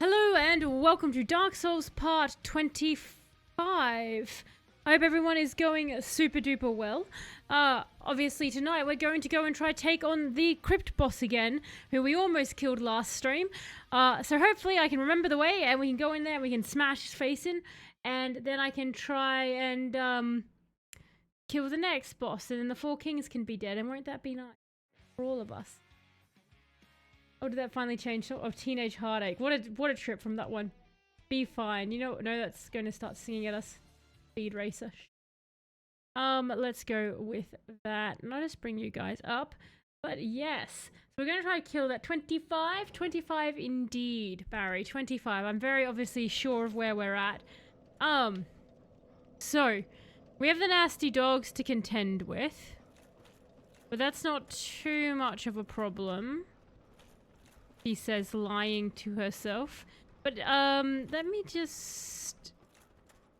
Hello and welcome to Dark Souls Part 25. I hope everyone is going super duper well. Obviously tonight we're going to go and try to take on the Crypt boss again, who we almost killed last stream. So hopefully I can remember the way and we can go in there and we can smash his face in, and then I can try and kill the next boss, and then the four kings can be dead, and won't that be nice for all of us? Oh, did that finally change? Oh, Teenage Heartache. What a trip from that one. Be fine. You know, no, that's going to start singing at us. Speed Racer. Let's go with that. And I'll just bring you guys up. But yes. So we're going to try to kill that 25. 25 indeed, Barry. 25. I'm very obviously sure of where we're at. So, we have the nasty dogs to contend with. But that's not too much of a problem. She says, lying to herself. But, let me just...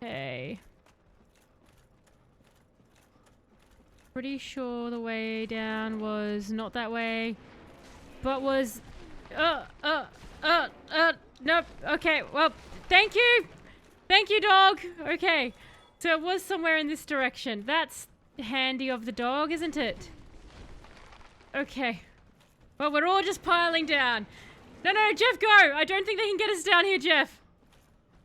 Okay. Pretty sure the way down was not that way. But was... Nope. Okay, well, thank you! Thank you, dog! Okay. So it was somewhere in this direction. That's handy of the dog, isn't it? Okay. Well, we're all just piling down. No, Jeff, go! I don't think they can get us down here, Jeff.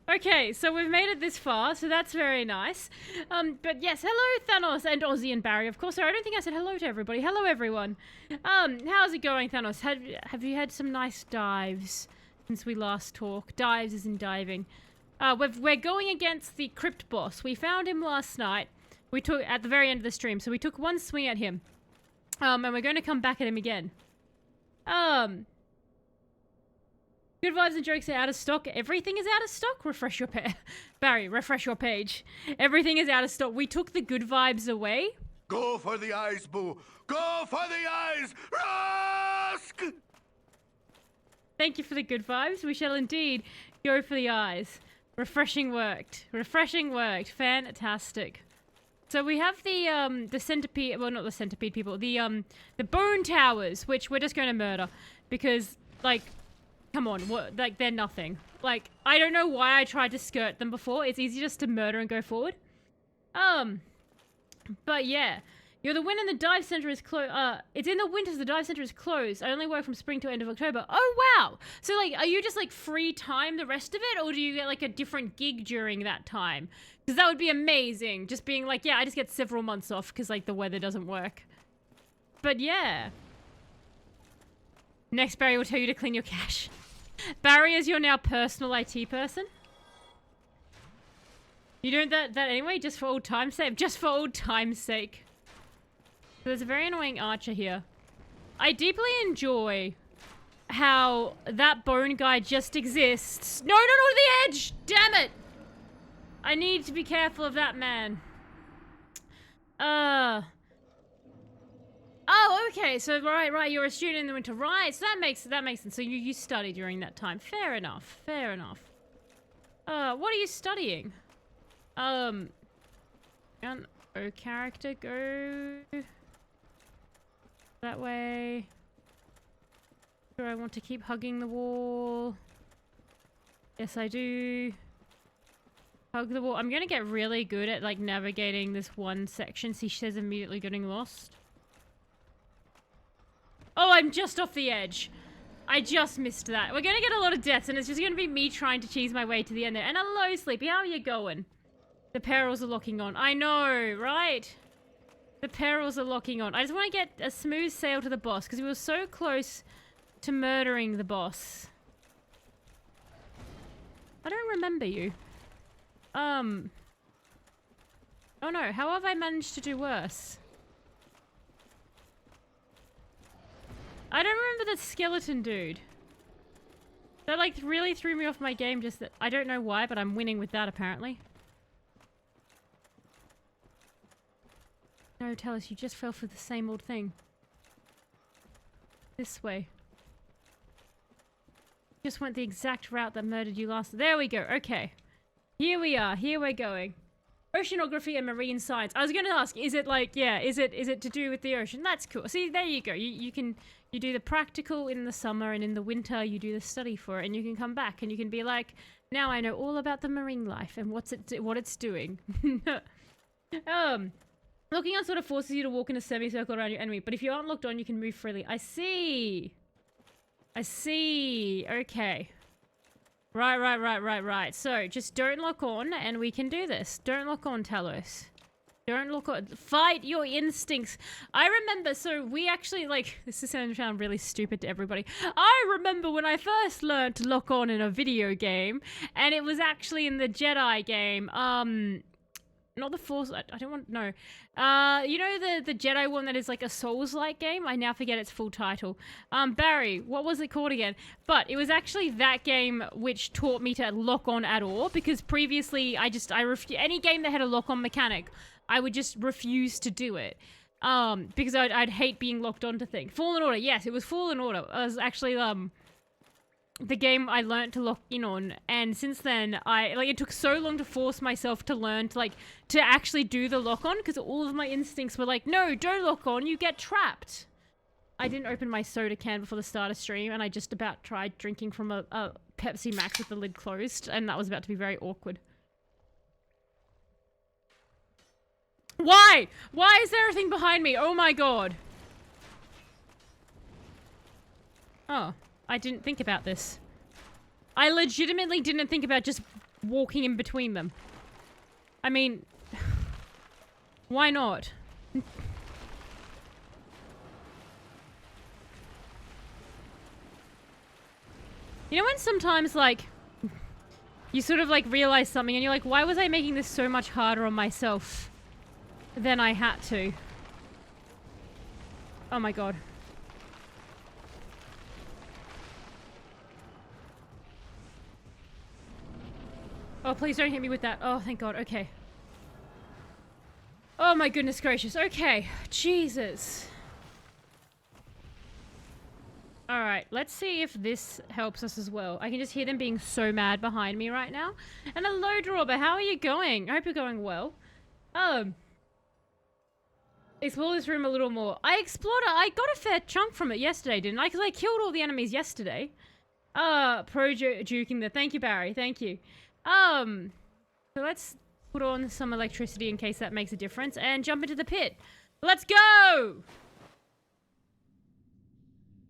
Okay, so we've made it this far, so that's very nice. But yes, hello, Thanos and Ozzy and Barry, of course. Sorry, I don't think I said hello to everybody. Hello, everyone. How's it going, Thanos? Have you had some nice dives since we last talked? Dives as in diving. We're going against the Crypt boss. We found him last night. We took at the very end of the stream, so we took one swing at him. And we're going to come back at him again. Good vibes and jokes are out of stock. Everything is out of stock? Refresh your Barry, refresh your page. Everything is out of stock. We took the good vibes away. Go for the eyes, boo! Go for the eyes! Rusk! Thank you for the good vibes. We shall indeed go for the eyes. Refreshing worked. Refreshing worked. Fantastic. So we have the centipede, well, not the centipede people, the bone towers, which we're just going to murder because, like, come on, what, like, they're nothing. Like, I don't know why I tried to skirt them before. It's easy just to murder and go forward. But yeah, you're the winner. The dive center is closed. It's in the winters. The dive center is closed. I only work from spring to end of October. Oh wow! So like, are you just like free time the rest of it, or do you get like a different gig during that time? Because that would be amazing. Just being like, yeah, I just get several months off because like the weather doesn't work. But yeah. Next, Barry will tell you to clean your cache. Barry is your now personal IT person. You doing that anyway, just for old time's sake? Just for old time's sake. So there's a very annoying archer here. I deeply enjoy how that bone guy just exists. No, the edge! Damn it! I need to be careful of that man. Oh, okay. So right. You're a student in the winter, right? So that makes sense. So you study during that time. Fair enough. What are you studying? Character, go that way. Do I want to keep hugging the wall? Yes, I do. Hug the wall. I'm gonna get really good at like navigating this one section. See, she says immediately getting lost. Oh, I'm just off the edge. I just missed that. We're gonna get a lot of deaths, and it's just gonna be me trying to cheese my way to the end there. And hello, Sleepy. How are you going? The perils are locking on. I know, right? The perils are locking on. I just want to get a smooth sail to the boss, because we were so close to murdering the boss. I don't remember you. Oh no, how have I managed to do worse? I don't remember the skeleton dude. That like really threw me off my game, just that I don't know why, but I'm winning with that apparently. No, tell us, you just fell for the same old thing. This way. Just went the exact route that murdered you last. There we go, okay. Here we are, here we're going. Oceanography and marine science. I was going to ask, is it like, yeah, is it to do with the ocean? That's cool. See, there you go. You do the practical in the summer, and in the winter you do the study for it, and you can come back and you can be like, now I know all about the marine life and what it's doing. Looking on sort of forces you to walk in a semicircle around your enemy, but if you aren't locked on, you can move freely. I see. Okay. Right. So, just don't lock on, and we can do this. Don't lock on, Talos. Don't lock on. Fight your instincts. I remember, so we actually, like, this is going to sound really stupid to everybody. I remember when I first learned to lock on in a video game, and it was actually in the Jedi game. Not the Force, I don't want, no. You know the Jedi one that is like a Souls-like game? I now forget its full title. Barry, what was it called again? But it was actually that game which taught me to lock on at all, because previously any game that had a lock-on mechanic, I would just refuse to do it. Because I'd hate being locked onto things. Fallen Order, yes, it was Fallen Order. It was actually, the game I learned to lock in on, and since then it took so long to force myself to learn to actually do the lock on, because all of my instincts were like, no, don't lock on, you get trapped. I didn't open my soda can before the start of stream, and I just about tried drinking from a Pepsi Max with the lid closed, and that was about to be very awkward. Why is there a thing behind me? Oh my god. Oh, I didn't think about this. I legitimately didn't think about just walking in between them. I mean, why not? You know when sometimes, like, you sort of, like, realize something and you're like, why was I making this so much harder on myself than I had to? Oh my god. Oh, please don't hit me with that. Oh, thank God. Okay. Oh my goodness gracious. Okay. Jesus. Alright, let's see if this helps us as well. I can just hear them being so mad behind me right now. And hello, Drawber. How are you going? I hope you're going well. Explore this room a little more. I explored it. I got a fair chunk from it yesterday, didn't I? Because I killed all the enemies yesterday. Juking there. Thank you, Barry. Thank you. So let's put on some electricity in case that makes a difference and jump into the pit. Let's go!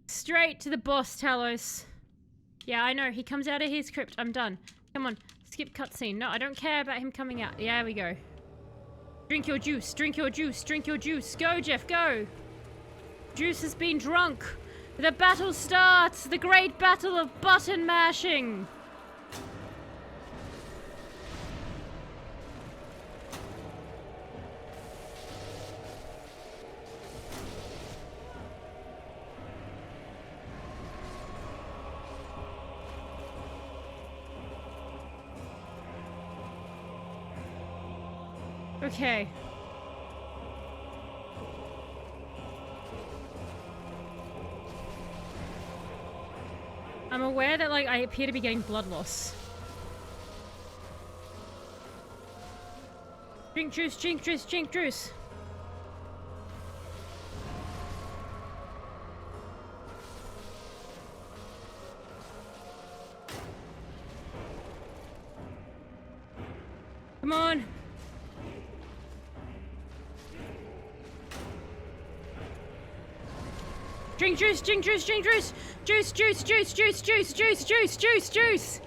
Straight to the boss, Talos. Yeah, I know. He comes out of his crypt. I'm done. Come on. Skip cutscene. No, I don't care about him coming out. Yeah, we go. Drink your juice. Drink your juice. Drink your juice. Go, Jeff, go! Juice has been drunk. The battle starts. The great battle of button mashing. Okay. I'm aware that, like, I appear to be getting blood loss. Drink juice, drink juice, drink juice. Come on. Drink juice, drink juice, drink juice. Juice, juice, juice, juice, juice, juice, juice, juice, juice.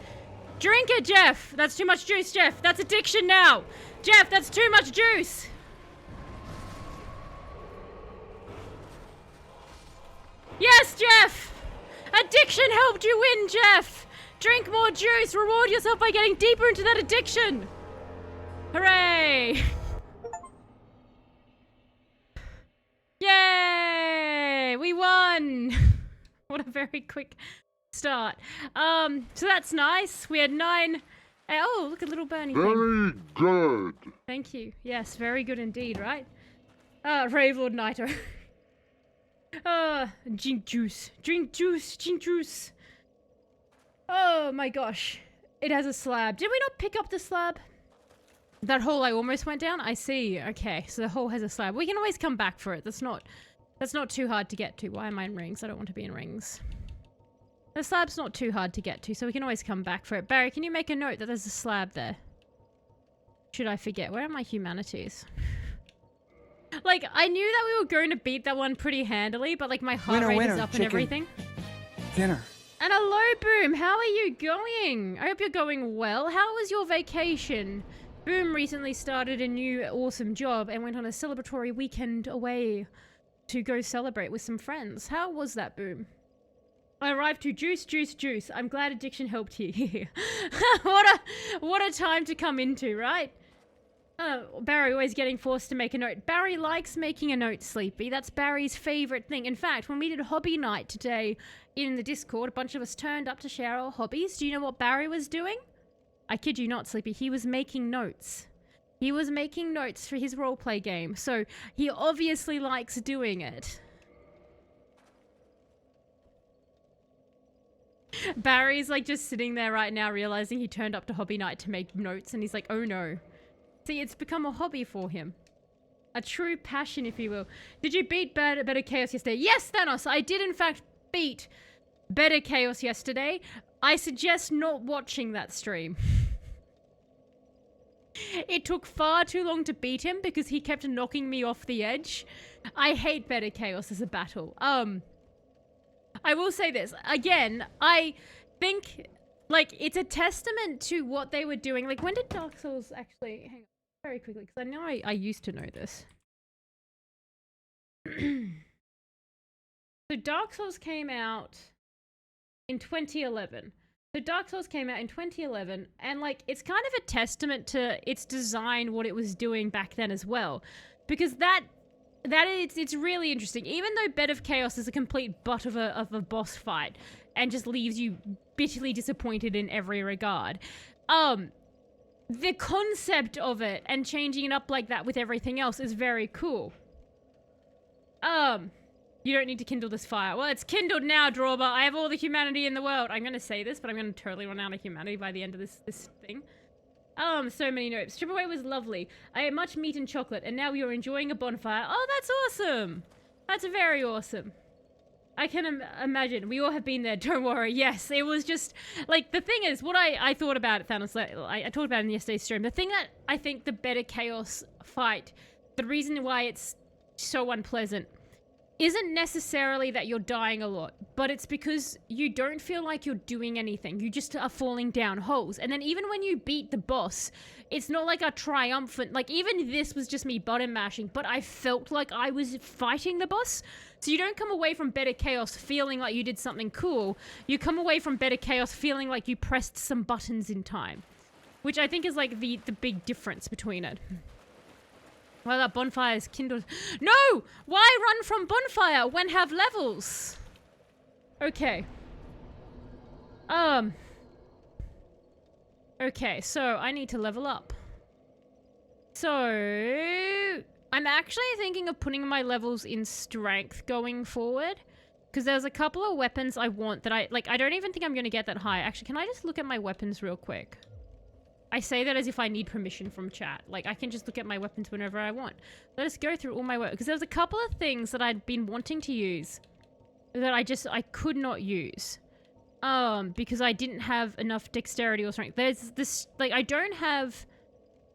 Drink it, Jeff. That's too much juice, Jeff. That's addiction now. Jeff, that's too much juice. Yes, Jeff. Addiction helped you win, Jeff. Drink more juice. Reward yourself by getting deeper into that addiction. Hooray. Yay! We won! What a very quick start. So that's nice. We had 9... Oh, look at little Bernie. Very good. Thank you. Yes, very good indeed, right? Rave Lord Naito. Drink juice. Drink juice. Drink juice. Oh my gosh. It has a slab. Did we not pick up the slab? That hole I almost went down? I see. Okay, so the hole has a slab. We can always come back for it. That's not too hard to get to. Why am I in rings? I don't want to be in rings. The slab's not too hard to get to, so we can always come back for it. Barry, can you make a note that there's a slab there? Should I forget? Where are my humanities? Like, I knew that we were going to beat that one pretty handily, but like my heart rate is up chicken. and everything. Dinner. And hello, Boom. How are you going? I hope you're going well. How was your vacation? Boom recently started a new awesome job and went on a celebratory weekend away to go celebrate with some friends. How was that, Boom? I arrived to juice. I'm glad addiction helped you. what a time to come into, right? Barry always getting forced to make a note. Barry likes making a note, Sleepy. That's Barry's favorite thing. In fact, when we did hobby night today in the Discord, a bunch of us turned up to share our hobbies. Do you know what Barry was doing? I kid you not, Sleepy. He was making notes. He was making notes for his roleplay game. So he obviously likes doing it. Barry's like just sitting there right now realizing he turned up to hobby night to make notes and he's like, oh no. See, it's become a hobby for him. A true passion, if you will. Did you beat Better Chaos yesterday? Yes, Thanos, I did in fact beat Better Chaos yesterday. I suggest not watching that stream. It took far too long to beat him because he kept knocking me off the edge. I hate Better Chaos as a battle. I will say this. Again, I think, like, it's a testament to what they were doing. Like, when did Dark Souls actually... Hang on, very quickly, because I know I used to know this. So Dark Souls came out in 2011. So Dark Souls came out in 2011, and, like, it's kind of a testament to its design, what it was doing back then as well. Because it's really interesting. Even though Bed of Chaos is a complete butt of a boss fight and just leaves you bitterly disappointed in every regard, the concept of it and changing it up like that with everything else is very cool. You don't need to kindle this fire. Well, it's kindled now, Drawber. I have all the humanity in the world. I'm gonna say this, but I'm gonna totally run out of humanity by the end of this thing. So many notes. Strip Away was lovely. I ate much meat and chocolate, and now you're enjoying a bonfire. Oh, that's awesome. That's very awesome. I can imagine. We all have been there. Don't worry. Yes, it was just... Like, the thing is, what I thought about it, Thanos, I talked about it in yesterday's stream. The thing that I think the Better Chaos fight, the reason why it's so unpleasant, isn't necessarily that you're dying a lot, but it's because you don't feel like you're doing anything. You just are falling down holes. And then even when you beat the boss, it's not like a triumphant... Like, even this was just me button mashing, but I felt like I was fighting the boss. So you don't come away from Better Chaos feeling like you did something cool. You come away from Better Chaos feeling like you pressed some buttons in time. Which I think is, like, the big difference between it. Well, that bonfire is kindled. No! Why run from bonfire when have levels? Okay. Okay, so I need to level up. So I'm actually thinking of putting my levels in strength going forward. Because there's a couple of weapons I want that I don't even think I'm going to get that high. Actually, can I just look at my weapons real quick? I say that as if I need permission from chat. Like, I can just look at my weapons whenever I want. Let us go through all my weapons. Because there's a couple of things that I'd been wanting to use that I could not use. Because I didn't have enough dexterity or strength. There's this, like, I don't have...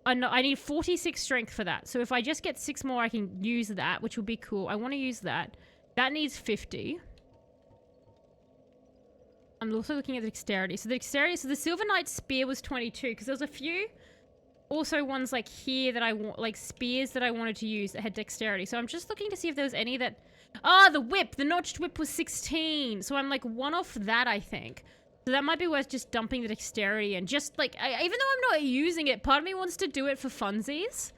I need 46 strength for that. So if I just get 6 more, I can use that, which would be cool. I want to use that. That needs 50. I'm also looking at the dexterity. So the dexterity, so the Silver Knight spear was 22, because there was a few also ones like here that I want, like spears that I wanted to use that had dexterity. So I'm just looking to see if there was any that... Ah, the whip! The notched whip was 16. So I'm like one off that, I think. So that might be worth just dumping the dexterity and just like, even though I'm not using it, part of me wants to do it for funsies.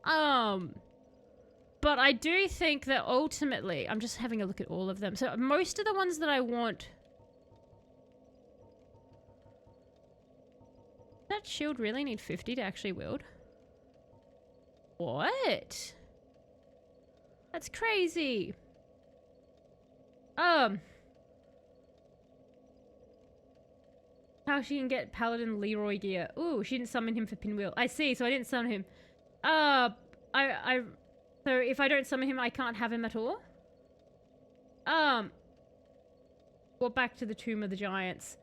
But I do think that ultimately, I'm just having a look at all of them. So most of the ones that I want... That shield really need 50 to actually wield? What? That's crazy. How she can get Paladin Leroy gear. Ooh, she didn't summon him for Pinwheel. I see, so I didn't summon him. So if I don't summon him, I can't have him at all? Well, back to the Tomb of the Giants.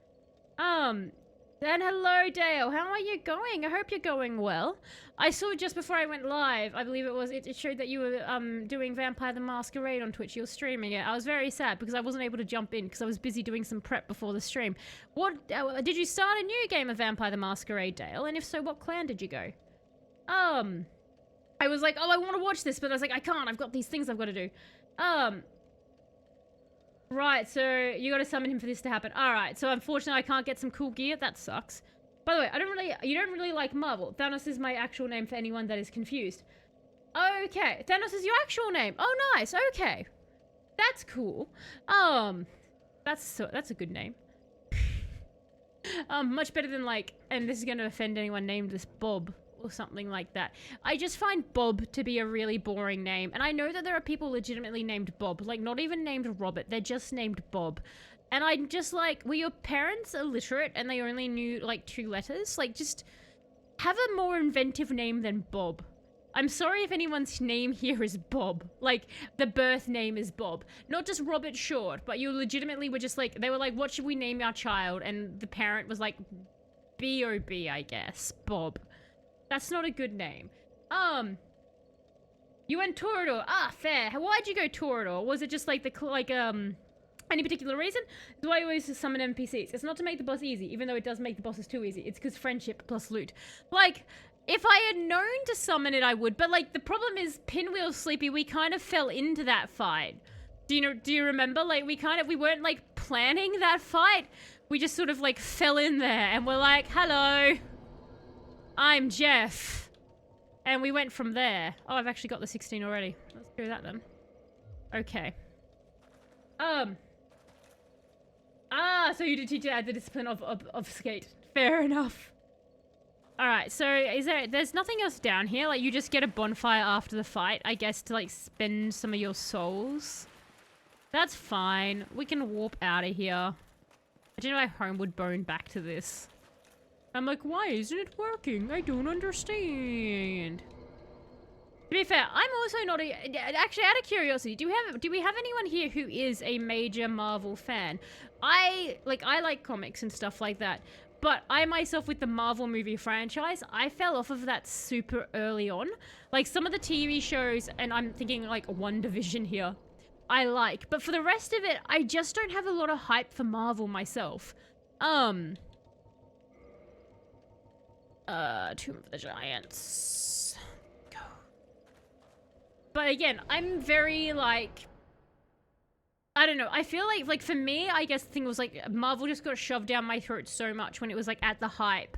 And hello, Dale. How are you going? I hope you're going well. I saw just before I went live, I believe it was, it showed that you were doing Vampire the Masquerade on Twitch. You were streaming it. I was very sad because I wasn't able to jump in because I was busy doing some prep before the stream. What, did you start a new game of Vampire the Masquerade, Dale? And if so, what clan did you go? I was like, oh, I want to watch this, but I was like, I can't. I've got these things I've got to do. Right, so you gotta summon him for this to happen. Alright, so unfortunately I can't get some cool gear. That sucks. By the way, you don't really like Marvel. Thanos is my actual name for anyone that is confused. Okay, Thanos is your actual name. Oh, nice, okay. That's cool. That's a good name. Much better than like, and this is gonna offend anyone named this Bob or something like that. I just find Bob to be a really boring name. And I know that there are people legitimately named Bob, like not even named Robert, they're just named Bob. And I'm just like, were your parents illiterate and they only knew like 2 letters? Like just have a more inventive name than Bob. I'm sorry if anyone's name here is Bob. Like, the birth name is Bob. Not just Robert Short, but you legitimately were just like, they were like, what should we name our child? And the parent was like, B-O-B, I guess. Bob. That's not a good name. You went Torador. Ah, fair. Why'd you go Torador? Was it just like any particular reason? Do I always summon NPCs? It's not to make the boss easy, even though it does make the bosses too easy. It's because friendship plus loot. Like, if I had known to summon it, I would. But like, the problem is, Pinwheel Sleepy, we kind of fell into that fight. Do you remember? Like, we weren't like planning that fight. We just sort of like fell in there and we're like, hello. I'm Jeff. And we went from there. Oh, I've actually got the 16 already. Let's do that then. Okay. So you did teach her the discipline of skate. Fair enough. Alright, so there's nothing else down here? Like, you just get a bonfire after the fight, I guess, to like spend some of your souls. That's fine. We can warp out of here. I didn't know I homeward bone back to this. I'm like, why isn't it working? I don't understand. To be fair, I'm also not actually, out of curiosity, do we have anyone here who is a major Marvel fan? I like comics and stuff like that, but I myself, with the Marvel movie franchise, I fell off of that super early on. Like, some of the TV shows, and I'm thinking like WandaVision here, I like, but for the rest of it, I just don't have a lot of hype for Marvel myself. Tomb of the Giants. Go. But again, I'm very like, I don't know. I feel like for me, I guess the thing was like Marvel just got shoved down my throat so much when it was like at the hype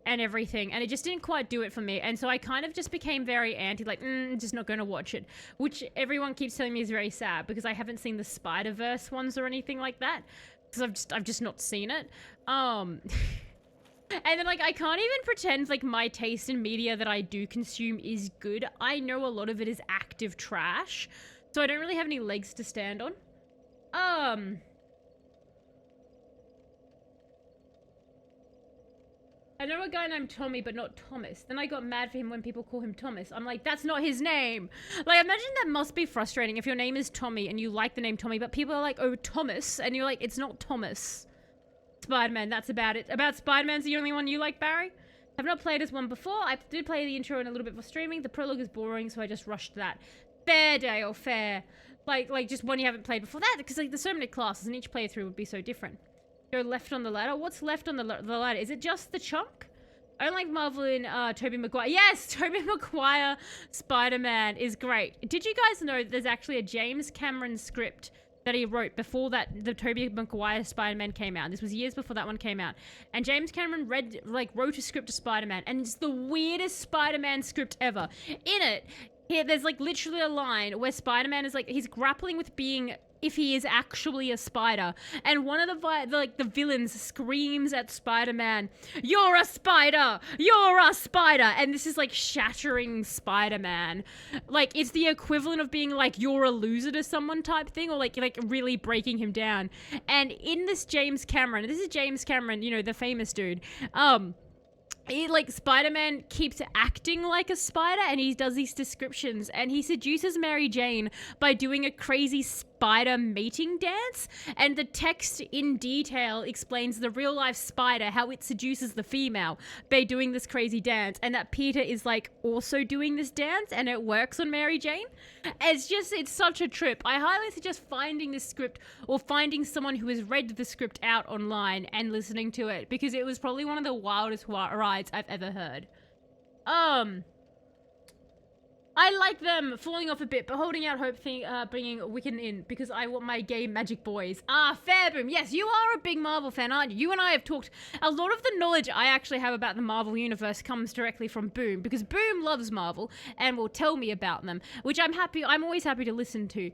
and everything, and it just didn't quite do it for me. And so I kind of just became very anti, like, just not going to watch it, which everyone keeps telling me is very sad because I haven't seen the Spider-Verse ones or anything like that because I've just not seen it. And then, like, I can't even pretend, like, my taste in media that I do consume is good. I know a lot of it is active trash, so I don't really have any legs to stand on. I know a guy named Tommy, but not Thomas. Then I got mad for him when people call him Thomas. I'm like, that's not his name. Like, imagine that must be frustrating if your name is Tommy and you like the name Tommy, but people are like, oh, Thomas, and you're like, it's not Thomas. Spider-Man, that's about it. About Spider-Man's the only one you like, Barry? I've not played as one before. I did play the intro and a little bit for streaming. The prologue is boring, so I just rushed that. Fair, Dale, fair. Like just one you haven't played before that, because like there's so many classes and each playthrough would be so different. Go left on the ladder. What's left on the ladder? Is it just the chunk? I don't like Marvel in Tobey Maguire. Yes, Tobey Maguire Spider-Man is great. Did you guys know there's actually a James Cameron script that he wrote before that the Tobey Maguire Spider-Man came out? This was years before that one came out. And James Cameron wrote a script to Spider-Man, and it's the weirdest Spider-Man script ever. In it, there's like literally a line where Spider-Man is like, he's grappling with being if he is actually a spider. And one of the villains screams at Spider-Man, "You're a spider! You're a spider!" And this is like shattering Spider-Man. Like, it's the equivalent of being like, "You're a loser" to someone type thing, or like really breaking him down. And in this James Cameron, this is James Cameron, you know, the famous dude, Spider-Man keeps acting like a spider, and he does these descriptions, and he seduces Mary Jane by doing a crazy spider mating dance, and the text in detail explains the real life spider, how it seduces the female by doing this crazy dance, and that Peter is like also doing this dance, and it works on Mary Jane. It's such a trip. I highly suggest finding this script, or finding someone who has read the script out online and listening to it, because it was probably one of the wildest rides I've ever heard. I like them falling off a bit, but holding out hope, bringing Wiccan in, because I want my gay magic boys. Fair Boom. Yes, you are a big Marvel fan, aren't you? You and I have talked. A lot of the knowledge I actually have about the Marvel universe comes directly from Boom, because Boom loves Marvel and will tell me about them, which I'm always happy to listen to.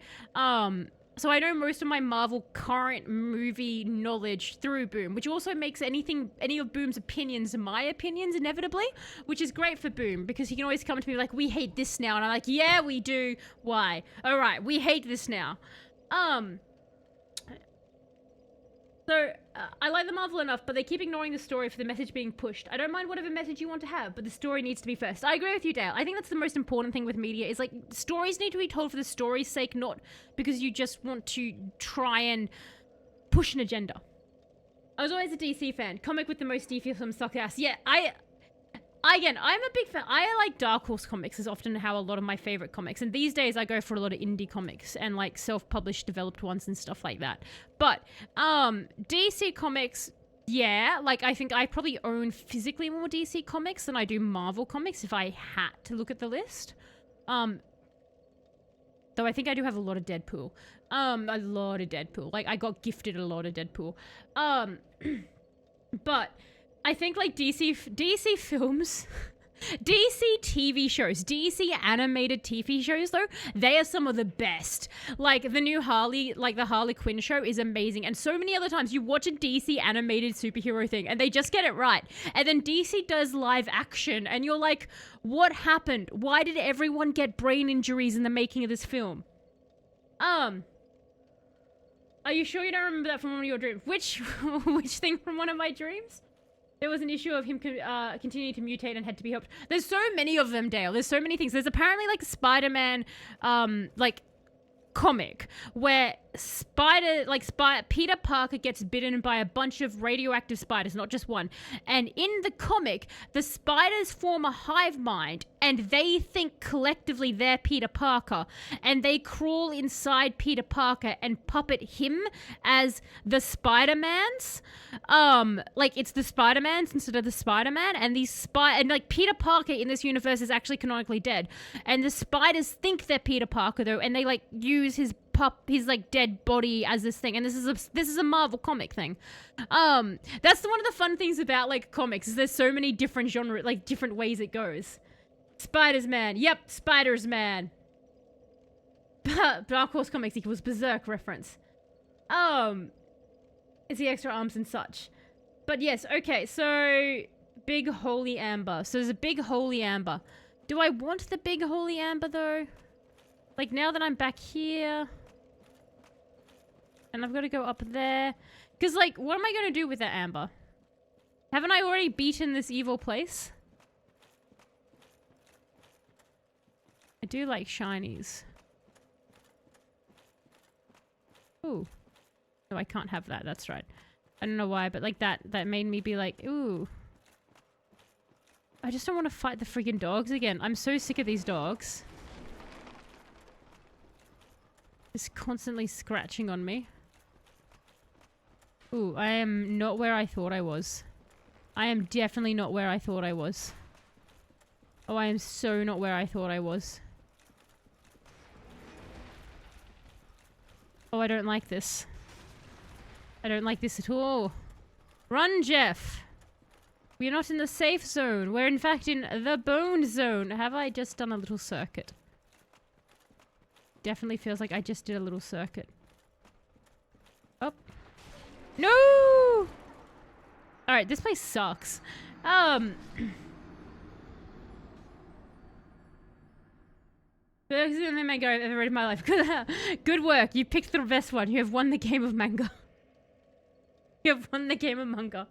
So I know most of my Marvel current movie knowledge through Boom, which also makes any of Boom's opinions my opinions inevitably, which is great for Boom, because he can always come to me like, "We hate this now," and I'm like, "Yeah, we do. Why? All right, we hate this now." So, I like the Marvel enough, but they keep ignoring the story for the message being pushed. I don't mind whatever message you want to have, but the story needs to be first. I agree with you, Dale. I think that's the most important thing with media, is like, stories need to be told for the story's sake, not because you just want to try and push an agenda. I was always a DC fan. Comic with the most DC film suck ass. Yeah, I'm a big fan. I like Dark Horse comics is often how a lot of my favorite comics. And these days I go for a lot of indie comics and like self-published developed ones and stuff like that. But DC comics, yeah, like I think I probably own physically more DC comics than I do Marvel comics if I had to look at the list. Though I think I do have a lot of Deadpool. A lot of Deadpool. Like, I got gifted a lot of Deadpool. But I think like DC films, DC TV shows, DC animated TV shows though, they are some of the best. Like the new Harley, like the Harley Quinn show is amazing. And so many other times you watch a DC animated superhero thing and they just get it right. And then DC does live action and you're like, what happened? Why did everyone get brain injuries in the making of this film? Are you sure you don't remember that from one of your dreams? Which thing from one of my dreams? There was an issue of him continuing to mutate and had to be helped. There's so many of them, Dale. There's so many things. There's apparently like Spider-Man, like comic where Peter Parker gets bitten by a bunch of radioactive spiders, not just one. And in the comic, the spiders form a hive mind and they think collectively they're Peter Parker and they crawl inside Peter Parker and puppet him as the Spider-Mans. Like it's the Spider-Mans instead of the Spider-Man, and and like Peter Parker in this universe is actually canonically dead. And the spiders think they're Peter Parker though, and they like use his like dead body as this thing, and this is a Marvel comic thing. That's one of the fun things about like comics is there's so many different genre, like different ways it goes. Spiders Man, yep, Spiders Man. Dark Horse Comics equals Berserk reference. It's the extra arms and such. But yes, okay, so big holy amber. So there's a big holy amber. Do I want the big holy amber though? Like now that I'm back here. And I've got to go up there. Because, like, what am I going to do with that amber? Haven't I already beaten this evil place? I do like shinies. Ooh. No, I can't have that. That's right. I don't know why, but, like, that made me be like, ooh. I just don't want to fight the freaking dogs again. I'm so sick of these dogs. Just constantly scratching on me. Ooh, I am not where I thought I was. I am definitely not where I thought I was. Oh, I am so not where I thought I was. Oh, I don't like this. I don't like this at all. Run, Jeff! We're not in the safe zone. We're in fact in the bone zone. Have I just done a little circuit? Definitely feels like I just did a little circuit. No! Alright, this place sucks. This is the only manga I've ever read in my life. Good work. You picked the best one. You have won the game of manga. You have won the game of manga.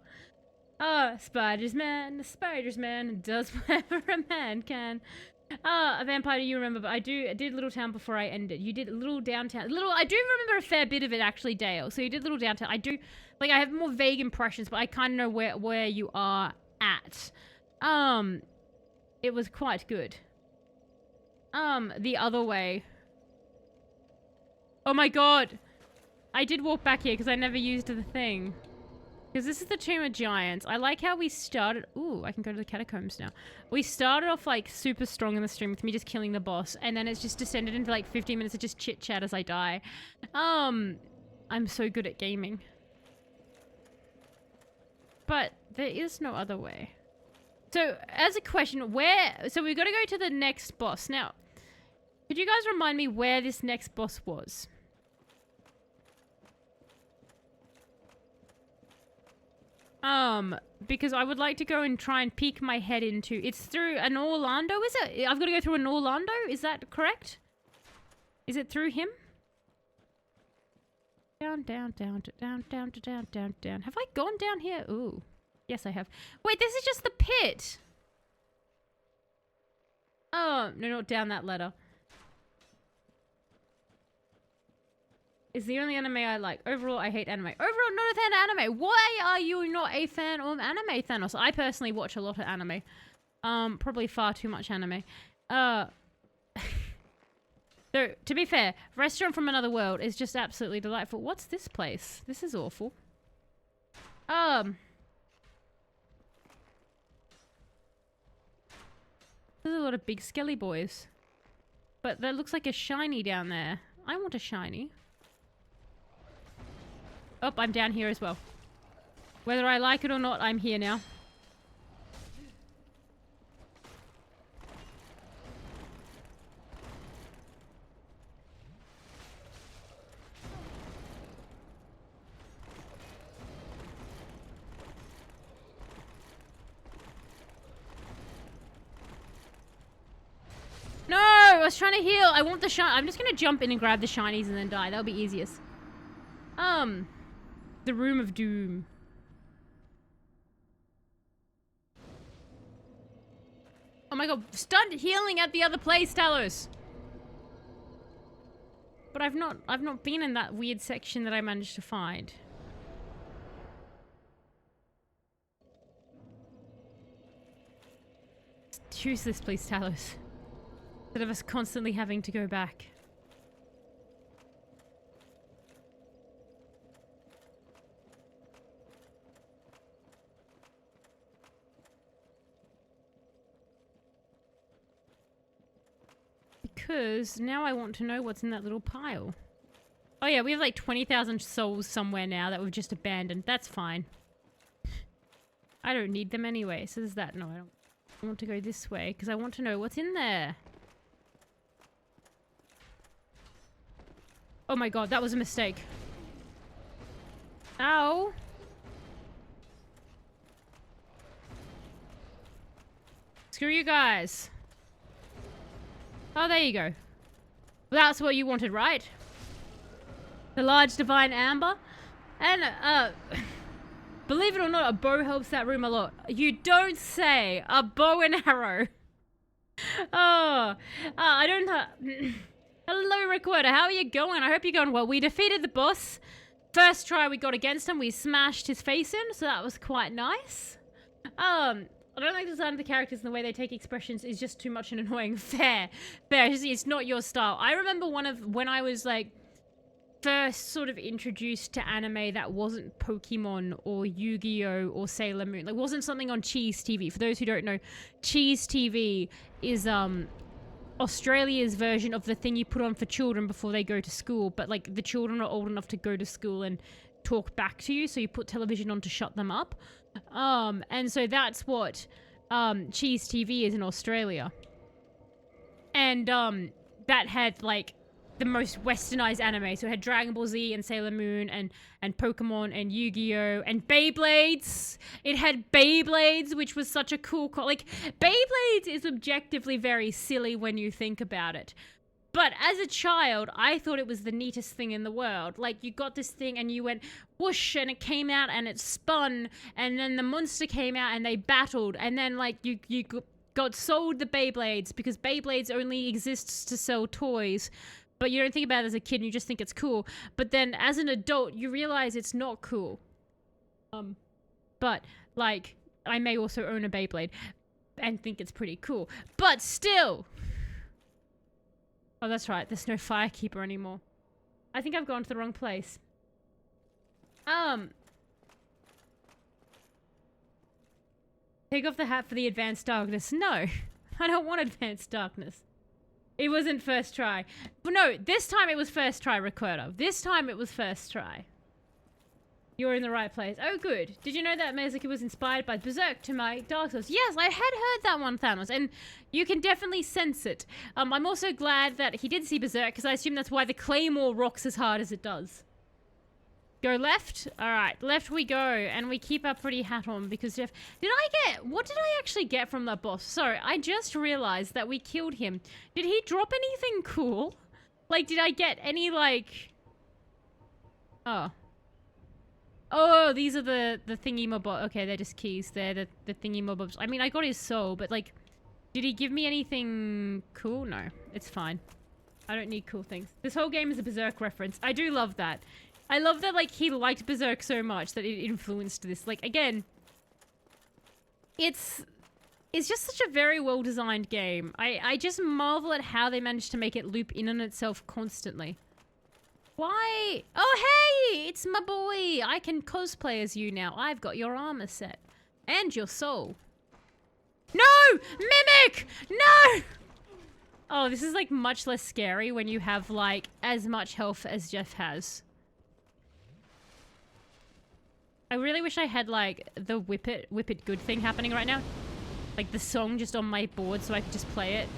Oh, Spider's man does whatever a man can. A vampire, you remember, but I did Little Town before I ended. You did Little Downtown. I do remember a fair bit of it, actually, Dale. So you did Little Downtown. I do, like, I have more vague impressions, but I kind of know where you are at. It was quite good. The other way. Oh my god! I did walk back here because I never used the thing. Because this is the Tomb of Giants. I like how we started... Ooh, I can go to the catacombs now. We started off, like, super strong in the stream with me just killing the boss. And then it's just descended into, like, 15 minutes of just chit-chat as I die. I'm so good at gaming. But there is no other way. So, as a question, where... So, we've got to go to the next boss. Now, could you guys remind me where this next boss was? Because I would like to go and try and peek my head into... It's through an Orlando, is it? I've got to go through an Orlando? Is that correct? Is it through him? Down, down, down, down, down, down, down, down. Have I gone down here? Ooh. Yes, I have. Wait, this is just the pit. Oh, no, not down that ladder. Is the only anime I like. Overall, I hate anime. Overall, not a fan of anime. Why are you not a fan of anime, Thanos? I personally watch a lot of anime. Probably far too much anime. So, to be fair, Restaurant from Another World is just absolutely delightful. What's this place? This is awful. There's a lot of big skelly boys. But there looks like a shiny down there. I want a shiny. Oh, I'm down here as well. Whether I like it or not, I'm here now. No! I was trying to heal. I want the shiny. I'm just gonna jump in and grab the shinies and then die. That'll be easiest. The Room of Doom. Oh my god, start healing at the other place, Talos! But I've not been in that weird section that I managed to find. Choose this, please, Talos. Instead of us constantly having to go back. Because now I want to know what's in that little pile. Oh yeah, we have like 20,000 souls somewhere now that we've just abandoned. That's fine. I don't need them anyway, so there's that. No, I don't. I want to go this way because I want to know what's in there. Oh my god, that was a mistake. Ow. Screw you guys. Oh, there you go. Well, that's what you wanted, right? The large divine amber. And, believe it or not, a bow helps that room a lot. You don't say. A bow and arrow. Oh. I don't know. Hello, Recorder. How are you going? I hope you're going well. We defeated the boss. First try we got against him, we smashed his face in, so that was quite nice. I don't like the design of the characters and the way they take expressions is just too much and annoying. Fair. It's not your style. I remember when I was like first sort of introduced to anime that wasn't Pokemon or Yu-Gi-Oh or Sailor Moon. Like wasn't something on Cheese TV. For those who don't know, Cheese TV is Australia's version of the thing you put on for children before they go to school. But like the children are old enough to go to school and talk back to you, so you put television on to shut them up. And so that's what Cheese TV is in Australia. And that had like the most westernized anime. So it had Dragon Ball Z and Sailor Moon and Pokemon and Yu-Gi-Oh! And Beyblades. It had Beyblades, which was such a cool... Like, Beyblades is objectively very silly when you think about it. But as a child, I thought it was the neatest thing in the world. Like, you got this thing and you went whoosh and it came out and it spun. And then the monster came out and they battled. And then, like, you got sold the Beyblades because Beyblades only exists to sell toys. But you don't think about it as a kid, you just think it's cool. But then as an adult, you realize it's not cool. But, like, I may also own a Beyblade and think it's pretty cool. But still! Oh, that's right, there's no Firekeeper anymore. I think I've gone to the wrong place. Take off the hat for the Advanced Darkness. No, I don't want Advanced Darkness. It wasn't first try. But no, this time it was first try, Recorder. This time it was first try. You're in the right place. Oh, good. Did you know that Mezuki was inspired by Berserk to make Dark Souls? Yes, I had heard that one, Thanos, and you can definitely sense it. I'm also glad that he did see Berserk, because I assume that's why the Claymore rocks as hard as it does. Go left? Alright, left we go, and we keep our pretty hat on, because Jeff... What did I actually get from that boss? Sorry, I just realized that we killed him. Did he drop anything cool? Like, did I get any, like... Oh. Oh, these are the thingy mob. Okay, they're just keys. They're the thingy mobs. I mean, I got his soul, but, like... Did he give me anything cool? No, it's fine. I don't need cool things. This whole game is a Berserk reference. I do love that. I love that, like, he liked Berserk so much that it influenced this. Like, again, it's just such a very well-designed game. I just marvel at how they managed to make it loop in on itself constantly. Why? Oh, hey! It's my boy! I can cosplay as you now. I've got your armor set. And your soul. No! Mimic! No! Oh, this is, like, much less scary when you have, like, as much health as Jeff has. I really wish I had, like, the whip it good thing happening right now. Like, the song just on my board so I could just play it.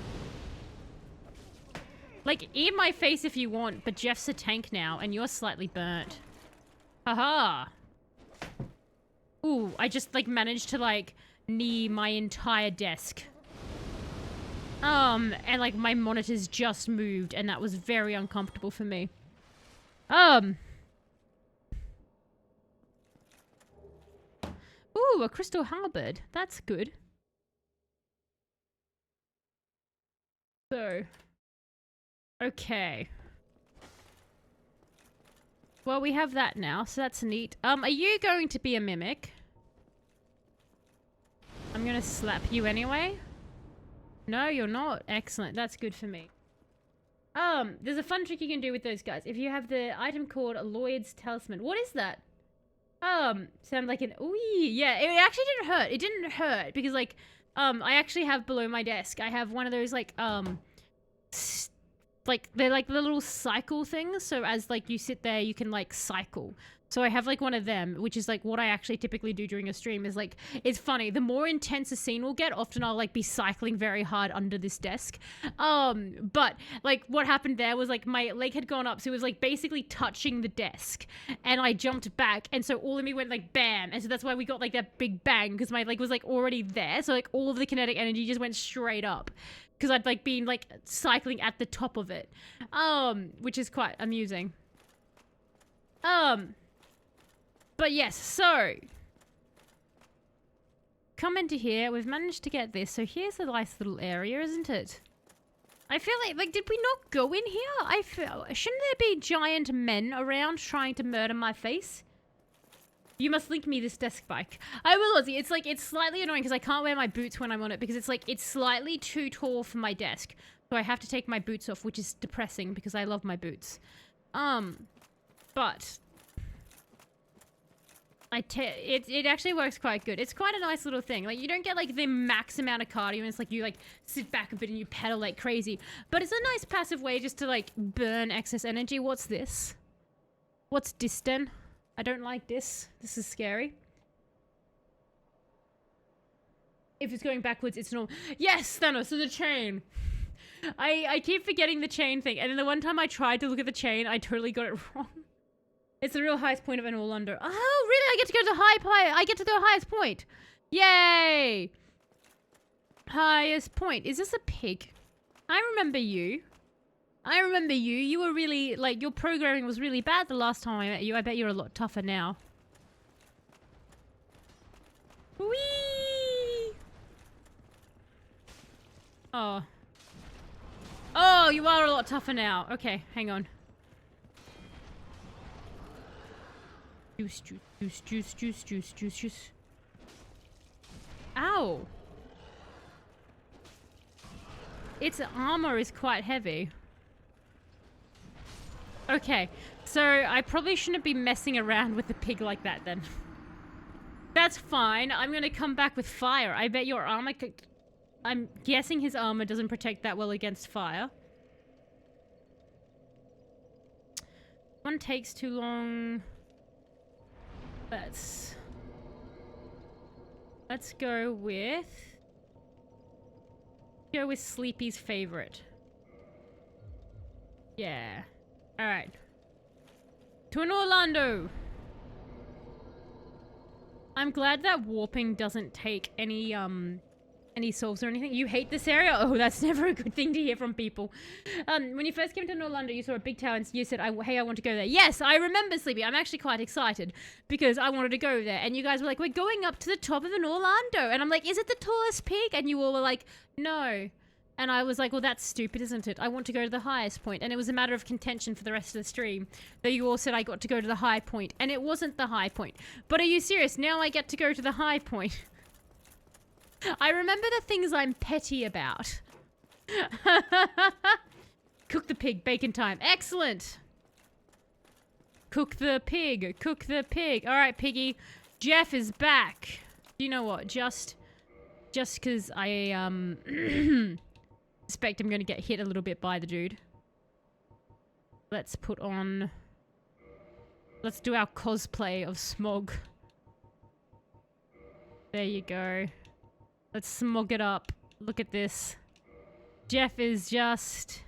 Like, eat my face if you want, but Jeff's a tank now, and you're slightly burnt. Haha. Ooh, I just, like, managed to, like, knee my entire desk. And, like, my monitors just moved, and that was very uncomfortable for me. Ooh, a crystal halberd. That's good. So... Okay. Well, we have that now, so that's neat. Are you going to be a mimic? I'm gonna slap you anyway. No, you're not. Excellent. That's good for me. There's a fun trick you can do with those guys. If you have the item called Lloyd's Talisman. What is that? Sound like an... Ooh, yeah, it actually didn't hurt. It didn't hurt because, like, I actually have below my desk. I have one of those, like, they're like the little cycle things. So as, like, you sit there, you can, like, cycle. So I have, like, one of them, which is, like, what I actually typically do during a stream is, like, it's funny. The more intense a scene will get, often I'll, like, be cycling very hard under this desk. But, like, what happened there was, like, my leg had gone up, so it was, like, basically touching the desk. And I jumped back, and so all of me went, like, bam. And so that's why we got, like, that big bang, because my leg was, like, already there. So, like, all of the kinetic energy just went straight up. Because I'd, like, been, like, cycling at the top of it. Which is quite amusing. But yes, so... Come into here. We've managed to get this. So here's a nice little area, isn't it? I feel like, did we not go in here? Shouldn't there be giant men around trying to murder my face? You must link me this desk bike. I will, Ozzy. It's like, it's slightly annoying because I can't wear my boots when I'm on it because it's like, it's slightly too tall for my desk. So I have to take my boots off, which is depressing because I love my boots. But... it actually works quite good. It's quite a nice little thing. Like, you don't get, like, the max amount of cardio, and it's like you, like, sit back a bit and you pedal like crazy. But it's a nice passive way just to, like, burn excess energy. What's this? What's this then? I don't like this. This is scary. If it's going backwards, it's normal. Yes, Thanos, so the chain. I keep forgetting the chain thing, and then the one time I tried to look at the chain, I totally got it wrong. It's the real highest point of an Orlando. Oh, really? I get to go to the high point. I get to the highest point. Yay! Highest point. Is this a pig? I remember you. I remember you. You were really, like, your programming was really bad the last time I met you. I bet you're a lot tougher now. Whee! Oh. Oh, you are a lot tougher now. Okay, hang on. Juice, juice, juice, juice, juice, juice, juice, juice. Ow! Its armor is quite heavy. Okay, so I probably shouldn't be messing around with the pig like that then. That's fine. I'm gonna come back with fire. I bet your armor could... I'm guessing his armor doesn't protect that well against fire. One takes too long. Let's go with... Go with Sleepy's favorite. Yeah. Alright. To an Orlando! I'm glad that warping doesn't take any souls or anything. You hate this area? Oh, that's never a good thing to hear from people. When you first came to Orlando, you saw a big tower and you said, hey, I want to go there. Yes, I remember, Sleepy. I'm actually quite excited because I wanted to go there. And you guys were like, we're going up to the top of an Orlando. And I'm like, is it the tallest peak? And you all were like, no. And I was like, well, that's stupid, isn't it? I want to go to the highest point. And it was a matter of contention for the rest of the stream that you all said I got to go to the high point. And it wasn't the high point. But are you serious? Now I get to go to the high point. I remember the things I'm petty about. Cook the pig, bacon time. Excellent. Cook the pig, cook the pig. All right, piggy. Jeff is back. You know what? Just because I, suspect I'm going to get hit a little bit by the dude. Let's put on... Let's do our cosplay of Smog. There you go. Let's smog it up. Look at this. Jeff is just...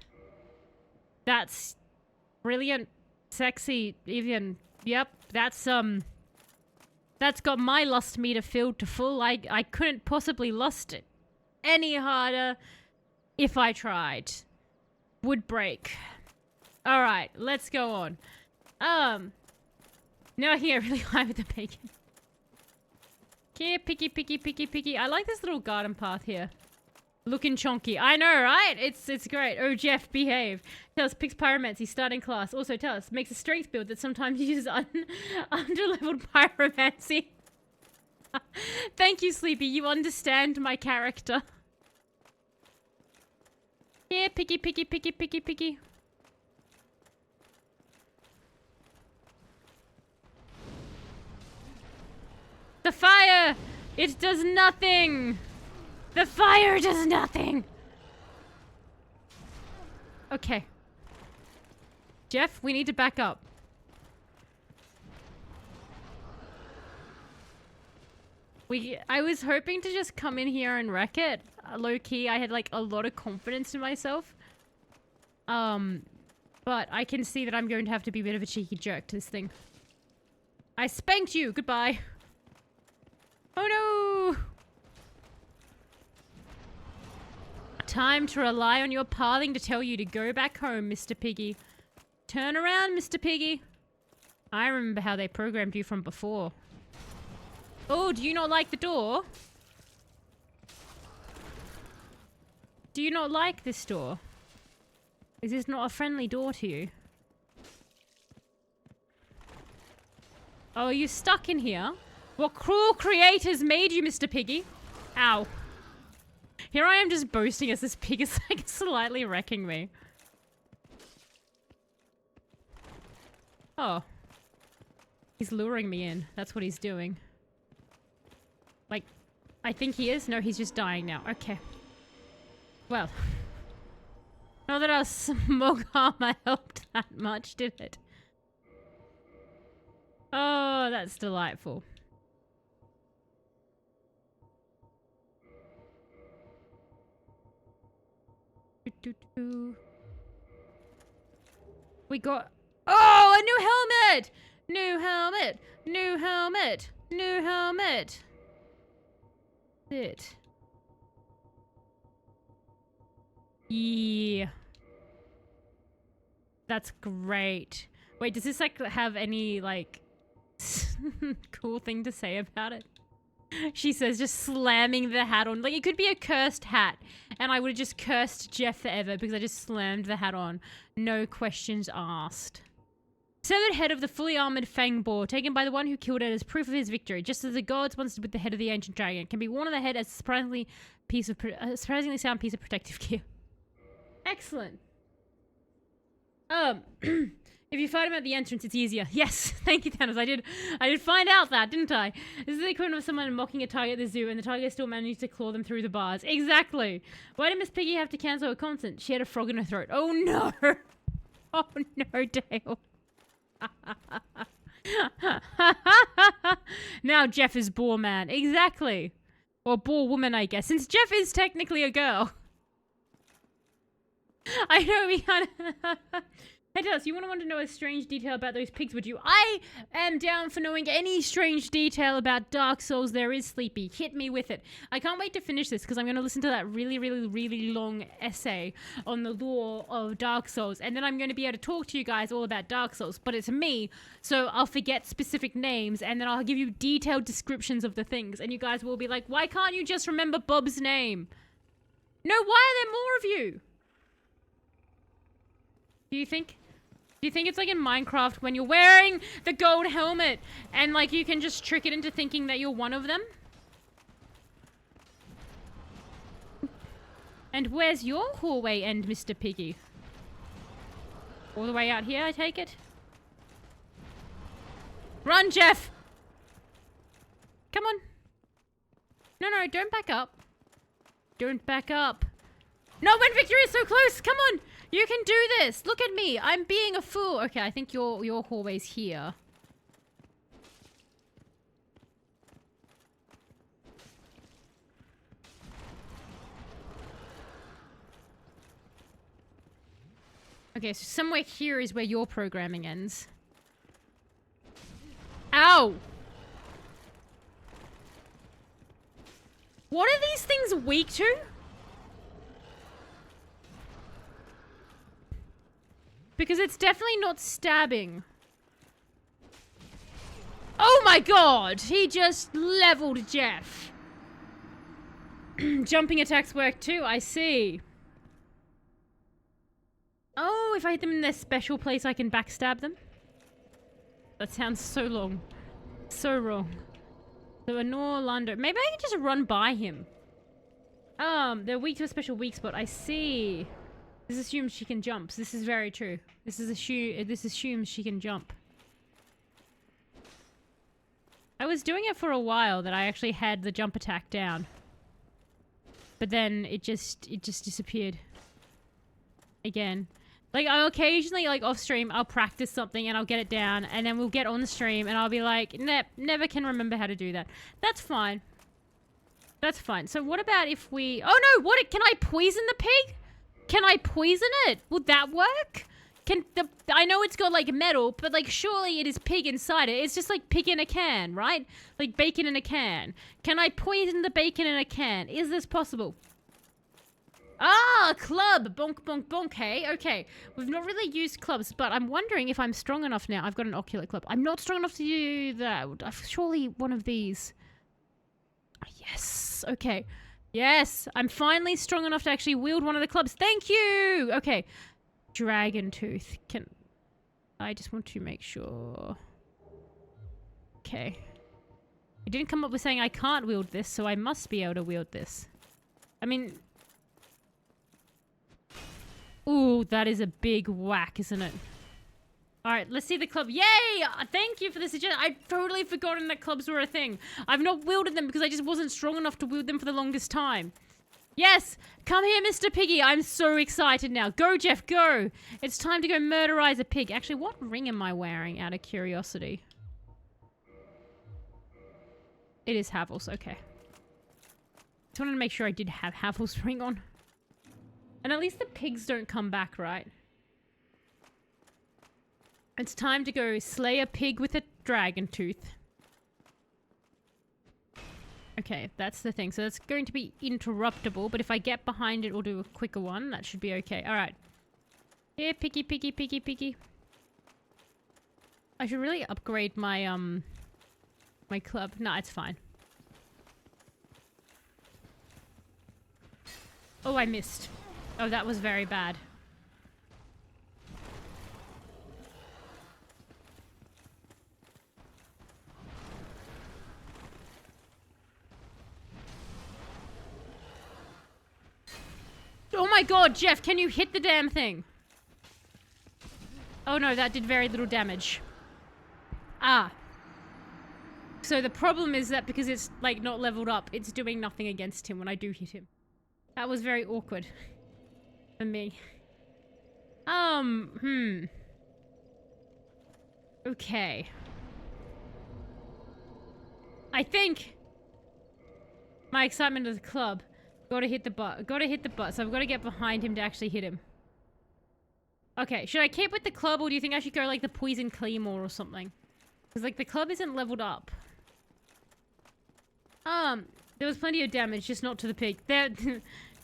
That's brilliant. Sexy. Even... Yep. That's got my lust meter filled to full. I couldn't possibly lust it any harder if I tried. Would break. Alright, let's go on. Now here, really high with the bacon. Here, picky, picky, picky, picky. I like this little garden path here. Looking chonky. I know, right? It's great. Oh, Jeff, behave. Tell us, picks pyromancy, starting class. Also, tell us, makes a strength build that sometimes uses under-leveled pyromancy. Thank you, Sleepy. You understand my character. Here, picky, picky, picky, picky, picky. The fire! It does nothing! The fire does nothing! Okay. Jeff, we need to back up. I was hoping to just come in here and wreck it. Low-key, I had like a lot of confidence in myself. But I can see that I'm going to have to be a bit of a cheeky jerk to this thing. I spanked you! Goodbye. Oh no! Time to rely on your pathing to tell you to go back home, Mr. Piggy. Turn around, Mr. Piggy. I remember how they programmed you from before. Oh, do you not like the door? Do you not like this door? Is this not a friendly door to you? Oh, are you stuck in here? What cruel creators made you, Mr. Piggy? Ow. Here I am just boasting as this pig is like slightly wrecking me. Oh. He's luring me in. That's what he's doing. Like, I think he is. No, he's just dying now. Okay. Well. Not that our smog armor helped that much, did it? Oh, that's delightful. We got... Oh, a new helmet! New helmet! New helmet! New helmet! It. Yeah. That's great. Wait, does this like have any like cool thing to say about it? She says, just slamming the hat on. Like, it could be a cursed hat, and I would have just cursed Jeff forever because I just slammed the hat on. No questions asked. Severed head of the fully armored Fang Boar, taken by the one who killed it as proof of his victory, just as the gods once did with the head of the ancient dragon. Can be worn on the head as a surprisingly sound piece of protective gear. Excellent. If you fight him at the entrance, it's easier. Yes, thank you, Thanos. I did find out that, didn't I? This is the equivalent of someone mocking a tiger at the zoo, and the tiger still managed to claw them through the bars. Exactly. Why did Miss Piggy have to cancel her concert? She had a frog in her throat. Oh no! Oh no, Dale. Now Jeff is Boar Man. Exactly. Or Boar Woman, I guess. Since Jeff is technically a girl. I know we kind of... Hey, Dallas, you want to know a strange detail about those pigs, would you? I am down for knowing any strange detail about Dark Souls there is, Sleepy. Hit me with it. I can't wait to finish this because I'm going to listen to that really long essay on the lore of Dark Souls. And then I'm going to be able to talk to you guys all about Dark Souls. But it's me, so I'll forget specific names and then I'll give you detailed descriptions of the things. And you guys will be like, why can't you just remember Bob's name? No, why are there more of you? Do you think it's like in Minecraft when you're wearing the gold helmet and like you can just trick it into thinking that you're one of them? And where's your hallway end, Mr. Piggy? All the way out here, I take it? Run, Jeff! Come on. No, don't back up. Don't back up. No, when victory is so close! Come on! You can do this! Look at me! I'm being a fool! Okay, I think your hallway's here. Okay, so somewhere here is where your programming ends. Ow! What are these things weak to? Because it's definitely not stabbing. Oh my god! He just leveled Jeff. Jumping attacks work too, I see. Oh, if I hit them in their special place, I can backstab them? That sounds so long. So wrong. So Anor Lando. Maybe I can just run by him. They're weak to a special weak spot. I see. This assumes she can jump. So this is very true. This assumes she can jump. I was doing it for a while that I actually had the jump attack down. But then it just disappeared. Again. Like, I'll occasionally, like, off stream, I'll practice something and I'll get it down, and then we'll get on the stream and I'll be like, never can remember how to do that. That's fine. That's fine. So what about if we... Oh no! What? Can I poison the pig? Can I poison it? Would that work? I know it's got, like, metal, but, like, surely it is pig inside it. It's just like pig in a can, right? Like bacon in a can. Can I poison the bacon in a can? Is this possible? Ah, club! Bonk, bonk, bonk, hey? Okay. We've not really used clubs, but I'm wondering if I'm strong enough now. I've got an ocular club. I'm not strong enough to do that. Surely one of these. Yes. Okay. Yes. I'm finally strong enough to actually wield one of the clubs. Thank you! Okay. Dragon tooth. I just want to make sure. Okay. It didn't come up with saying I can't wield this, so I must be able to wield this. I mean... Ooh, that is a big whack, isn't it? Alright, let's see the club. Yay! Thank you for the suggestion. I'd totally forgotten that clubs were a thing. I've not wielded them because I just wasn't strong enough to wield them for the longest time. Yes! Come here, Mr. Piggy. I'm so excited now. Go, Jeff, go! It's time to go murderize a pig. Actually, what ring am I wearing, out of curiosity? It is Havel's, okay. Just wanted to make sure I did have Havel's ring on. And at least the pigs don't come back, right? It's time to go slay a pig with a dragon tooth. Okay, that's the thing. So that's going to be interruptible, but if I get behind it or do a quicker one, that should be okay. Alright. Here, piggy, piggy, piggy, piggy. I should really upgrade my, my club. No, it's fine. Oh, I missed. Oh, that was very bad. Oh my god, Jeff, can you hit the damn thing? Oh no, that did very little damage. Ah. So the problem is that because it's, like, not leveled up, it's doing nothing against him when I do hit him. That was very awkward. For me. Okay. I think my excitement of the club. Gotta hit the butt. Gotta hit the butt. So I've got to get behind him to actually hit him. Okay, should I keep with the club or do you think I should go like the poison claymore or something? Because like the club isn't leveled up. There was plenty of damage, just not to the pig. There,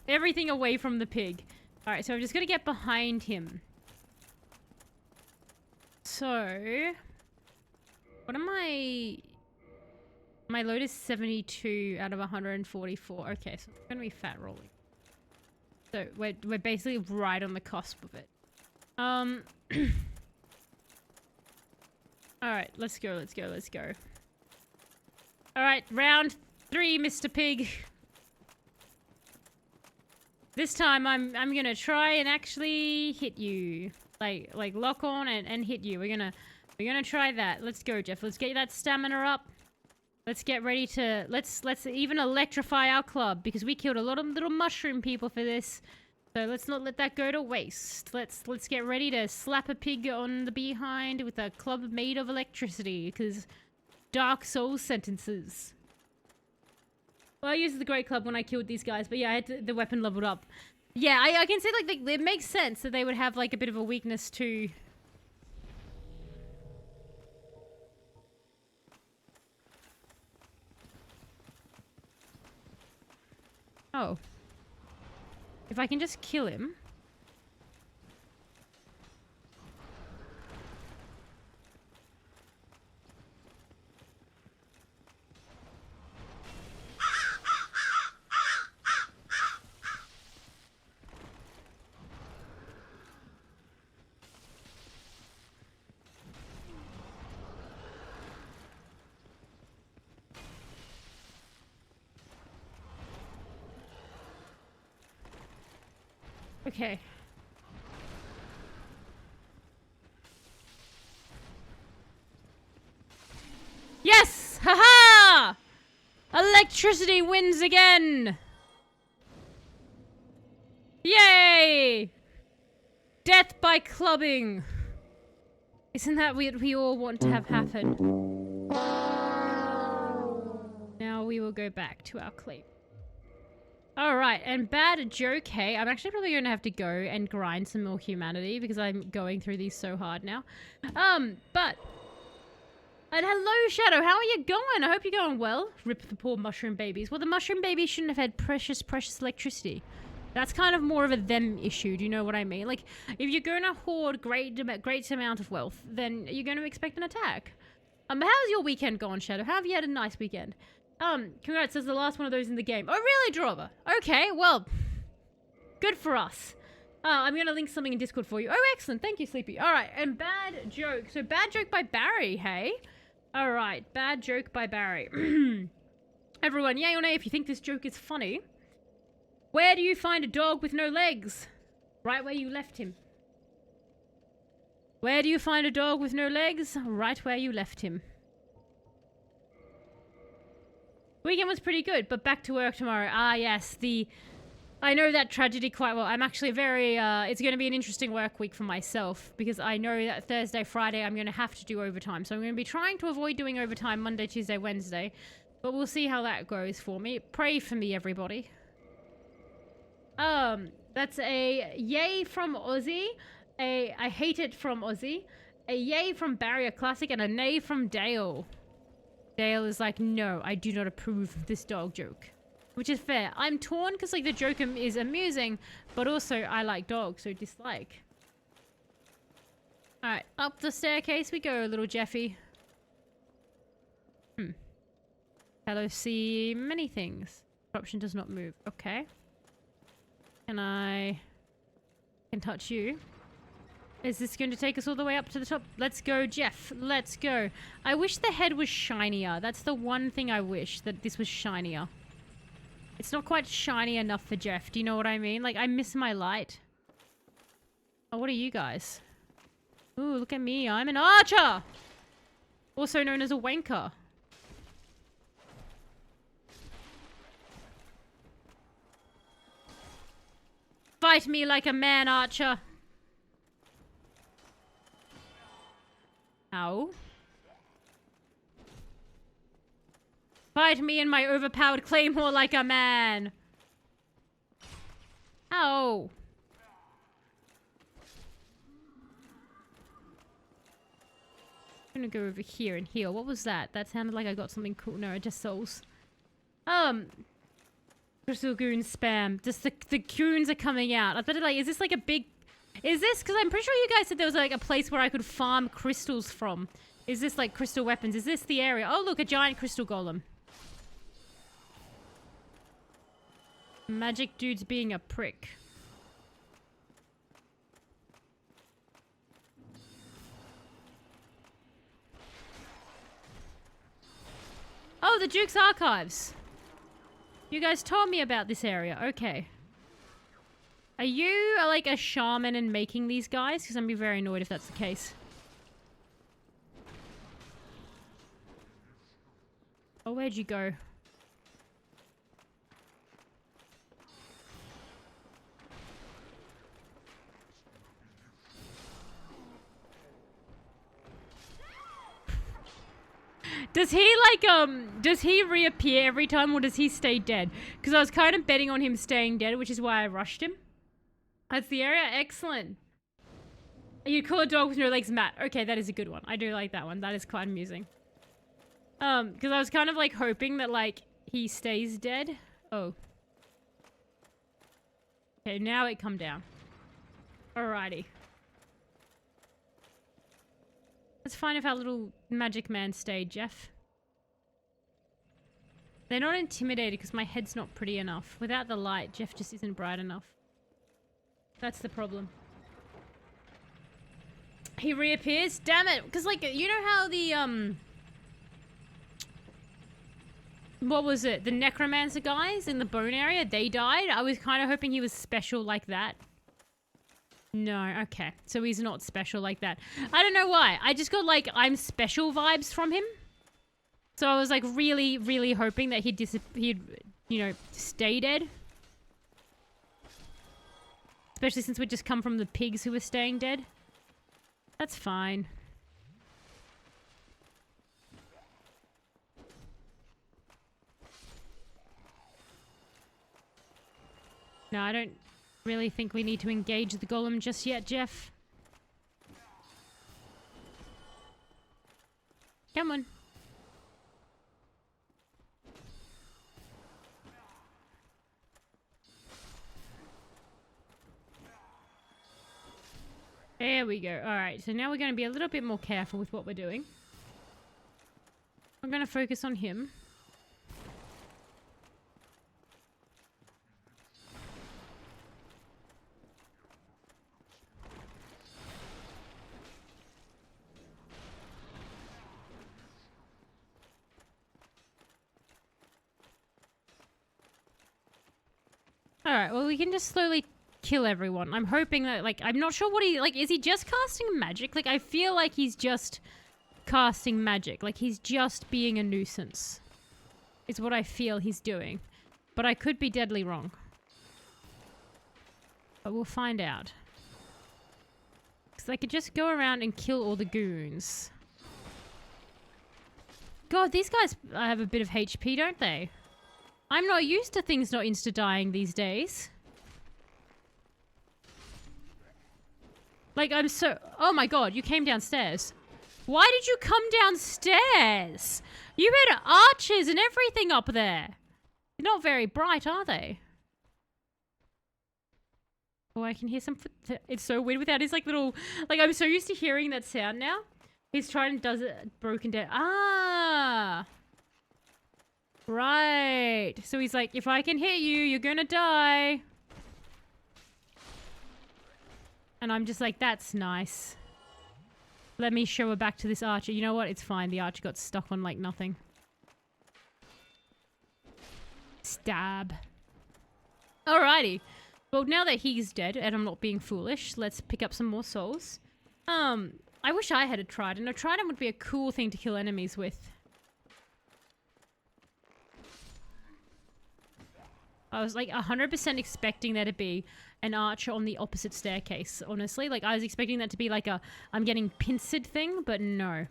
everything away from the pig. Alright, so I'm just gonna get behind him. So... What am I... My load is 72 out of 144. Okay, so it's gonna be fat rolling. So we're basically right on the cusp of it. Alright, let's go, let's go, let's go. Alright, round 3, Mr. Pig. This time I'm gonna try and actually hit you. Like lock on and hit you. We're gonna try that. Let's go, Jeff. Let's get that stamina up. Let's get ready to... Let's even electrify our club, because we killed a lot of little mushroom people for this. So let's not let that go to waste. Let's get ready to slap a pig on the behind with a club made of electricity, because Dark Souls sentences. Well, I used the Great Club when I killed these guys, but yeah, I had the weapon leveled up. Yeah, I can see, like, it makes sense that they would have, like, a bit of a weakness to... Oh. If I can just kill him. Okay. Yes! Haha! Electricity wins again! Yay! Death by clubbing! Isn't that what we all want to have happen? Now we will go back to our claim. Alright, and bad joke, hey, I'm actually probably going to have to go and grind some more humanity because I'm going through these so hard now. But... And hello, Shadow, how are you going? I hope you're going well. Rip the poor mushroom babies. Well, the mushroom babies shouldn't have had precious, precious electricity. That's kind of more of a them issue, do you know what I mean? Like, if you're going to hoard great amount of wealth, then you're going to expect an attack. How's your weekend gone, Shadow? How have you had a nice weekend? Congrats, as the last one of those in the game. Oh, really, Drover? Okay, well, good for us. I'm going to link something in Discord for you. Oh, excellent. Thank you, Sleepy. All right, and bad joke. So, bad joke by Barry, hey? All right, bad joke by Barry. Everyone, yay or nay if you think this joke is funny. Where do you find a dog with no legs? Right where you left him. Where do you find a dog with no legs? Right where you left him. Weekend was pretty good, but back to work tomorrow. Ah, yes, I know that tragedy quite well. I'm actually very, it's going to be an interesting work week for myself, because I know that Thursday, Friday, I'm going to have to do overtime. So I'm going to be trying to avoid doing overtime Monday, Tuesday, Wednesday. But we'll see how that goes for me. Pray for me, everybody. That's a yay from Aussie, a I hate it from Aussie, a yay from Barrier Classic, and a nay from Dale. Dale is like, no, I do not approve of this dog joke. Which is fair. I'm torn because, like, the joke is amusing, but also I like dogs, so dislike. Alright, up the staircase we go, little Jeffy. Hello, see many things. Option does not move. Okay. Can touch you. Is this going to take us all the way up to the top? Let's go, Jeff. Let's go. I wish the head was shinier. That's the one thing I wish, that this was shinier. It's not quite shiny enough for Jeff. Do you know what I mean? Like, I miss my light. Oh, what are you guys? Ooh, look at me. I'm an archer! Also known as a wanker. Fight me like a man, archer. Ow. Fight me in my overpowered claymore like a man. Ow. I'm gonna go over here and heal. What was that? That sounded like I got something cool. No, just souls. Crystal goon spam. Just the goons are coming out. I bet, like, is this like a big... Is this... Because I'm pretty sure you guys said there was like a place where I could farm crystals from. Is this like crystal weapons? Is this the area? Oh, look, a giant crystal golem. Magic dude's being a prick. Oh, the Duke's Archives. You guys told me about this area. Okay. Are you like a shaman and making these guys? Because I'd be very annoyed if that's the case. Oh, where'd you go? Does he like, does he reappear every time or does he stay dead? Because I was kind of betting on him staying dead, which is why I rushed him. That's the area? Excellent. You call a dog with no legs Matt. Okay, that is a good one. I do like that one. That is quite amusing. Because I was kind of like hoping that like he stays dead. Oh. Okay, now it come down. Alrighty. Let's find if our little magic man stayed, Jeff. They're not intimidated because my head's not pretty enough. Without the light, Jeff just isn't bright enough. That's the problem. He reappears? Damn it! Because, like, you know how the, what was it? The necromancer guys in the bone area, they died? I was kind of hoping he was special like that. No, okay. So he's not special like that. I don't know why. I just got, like, I'm special vibes from him. So I was, like, really, really hoping that he'd, you know, stay dead. Especially since we'd just come from the pigs who were staying dead. That's fine. No, I don't really think we need to engage the golem just yet, Jeff. Come on. There we go. Alright, so now we're going to be a little bit more careful with what we're doing. I'm going to focus on him. Alright, well we can just slowly kill everyone. I'm hoping that, like, I'm not sure what he, like, is he just casting magic? Like, I feel like he's just casting magic. Like, he's just being a nuisance. Is what I feel he's doing. But I could be deadly wrong. But we'll find out. Because I could just go around and kill all the goons. God, these guys have a bit of HP, don't they? I'm not used to things not insta-dying these days. Like, I'm so... Oh my god, you came downstairs. Why did you come downstairs? You had arches and everything up there. They're not very bright, are they? Oh, I can hear some... It's so weird without his, like, little... Like, I'm so used to hearing that sound now. He's trying to... Does it broken down. Ah! Right. So he's like, if I can hit you, you're gonna die. And I'm just like, that's nice. Let me show her back to this archer. You know what? It's fine. The archer got stuck on, like, nothing. Stab. Alrighty. Well, now that he's dead and I'm not being foolish, let's pick up some more souls. I wish I had a trident. A trident would be a cool thing to kill enemies with. I was like 100% expecting there to be an archer on the opposite staircase, honestly. Like, I was expecting that to be like a I'm getting pinced thing, but no.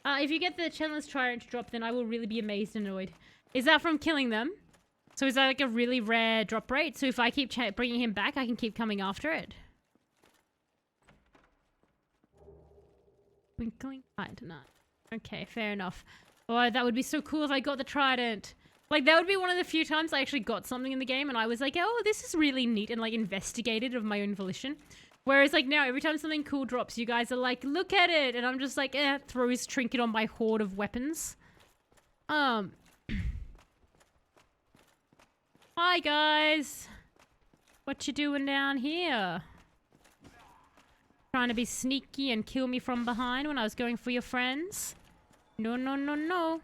If you get the Chandler's Trident to drop, then I will really be amazed and annoyed. Is that from killing them? So is that like a really rare drop rate? So if I keep bringing him back, I can keep coming after it? Twinkling light tonight. Okay, fair enough. Oh, that would be so cool if I got the trident. Like, that would be one of the few times I actually got something in the game and I was like, oh, this is really neat, and like investigated of my own volition. Whereas like now, every time something cool drops, you guys are like, look at it! And I'm just like, throw his trinket on my horde of weapons. Hi guys! What you doing down here? Trying to be sneaky and kill me from behind when I was going for your friends? No, no, no, no.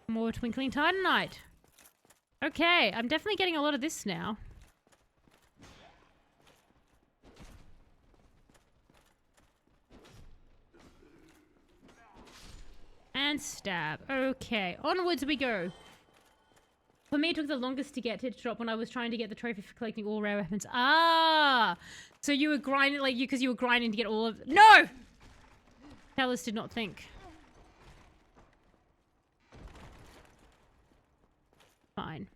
More Twinkling Titanite. Okay, I'm definitely getting a lot of this now. And stab. Okay, onwards we go. For me, it took the longest to get it to drop when I was trying to get the trophy for collecting all rare weapons. Ah! So you were grinding, like, because you were grinding to get all of... No! Talos did not think. Fine.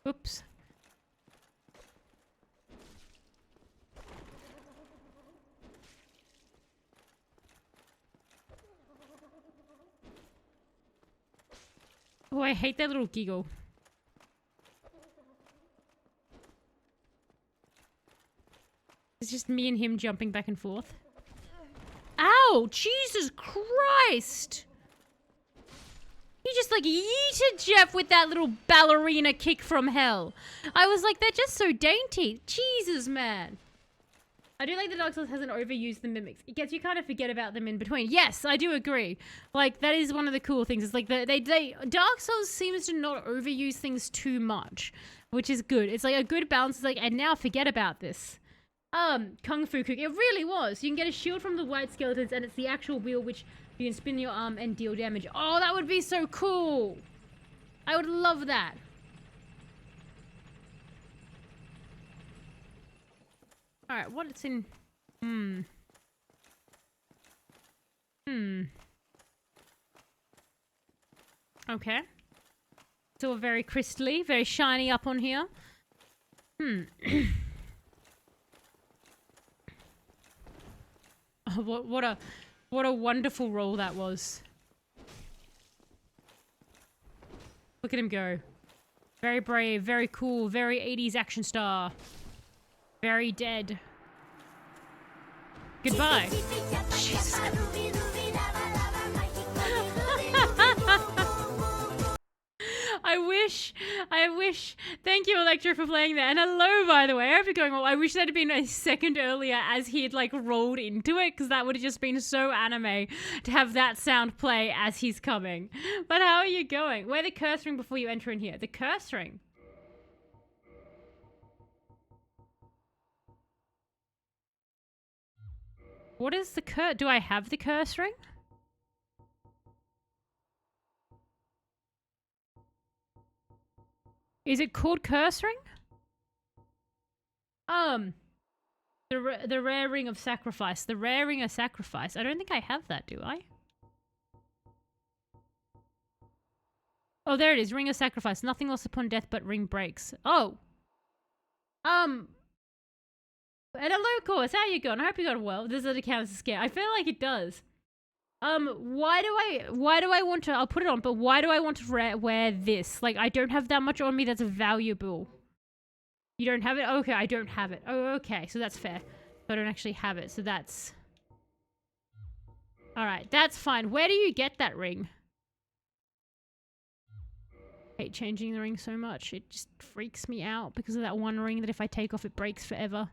Oops. Oh, I hate that little giggle. It's just me and him jumping back and forth. Ow! Jesus Christ! He just like yeeted Jeff with that little ballerina kick from hell. I was like, they're just so dainty. Jesus, man. I do like that Dark Souls hasn't overused the mimics. It gets you kind of forget about them in between. Yes, I do agree. Like, that is one of the cool things. It's like, Dark Souls seems to not overuse things too much, which is good. It's like a good balance. It's like, and now forget about this. Kung Fu Cook. It really was. You can get a shield from the white skeletons, and it's the actual wheel which you can spin your arm and deal damage. Oh, that would be so cool. I would love that. Alright, what's in... Okay. It's all very crystally, very shiny up on here. Oh, what a wonderful roll that was. Look at him go. Very brave, very cool, very 80s action star. Very dead. Goodbye. Jesus Christ. I wish. Thank you, Electro, for playing that. And hello, by the way. I hope you're going well. I wish that had been a second earlier as he had, like, rolled into it, because that would have just been so anime to have that sound play as he's coming. But how are you going? Wear the curse ring before you enter in here. The curse ring? What is the curse? Do I have the curse ring? Is it called curse ring? The rare ring of sacrifice. The rare ring of sacrifice. I don't think I have that, do I? Oh, there it is. Ring of sacrifice. Nothing lost upon death but ring breaks. Oh. And hello, course. How you going? I hope you got well. Does it count as a scare? I feel like it does. Why do I want to, I'll put it on, but why do I want to wear this? Like, I don't have that much on me that's valuable. You don't have it? Okay, I don't have it. Oh, okay, so that's fair. I don't actually have it, so that's... Alright, that's fine. Where do you get that ring? I hate changing the ring so much. It just freaks me out because of that one ring that if I take off, it breaks forever.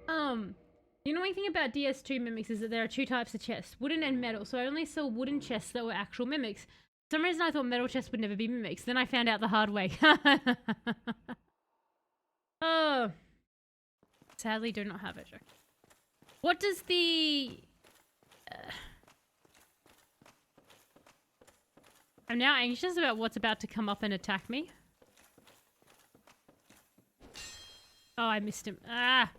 The annoying thing about DS2 mimics is that there are two types of chests, wooden and metal, so I only saw wooden chests that were actual mimics. For some reason I thought metal chests would never be mimics, then I found out the hard way. Oh. Sadly do not have it. What does the... I'm now anxious about what's about to come up and attack me. Oh, I missed him. Ah!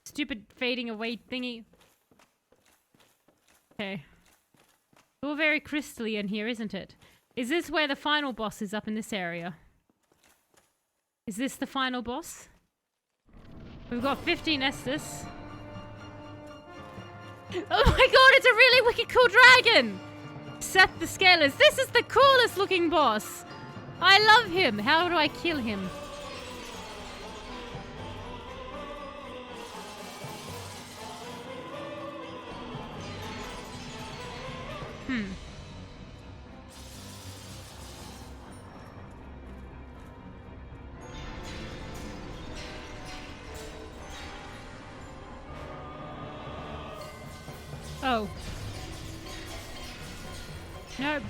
Stupid fading away thingy. Okay. All very crystally in here, isn't it? Is this where the final boss is, up in this area? Is this the final boss? We've got 15 Estus. Oh my god, it's a really wicked cool dragon! Seth the Scalers. This is the coolest looking boss! I love him! How do I kill him? Oh. Nope.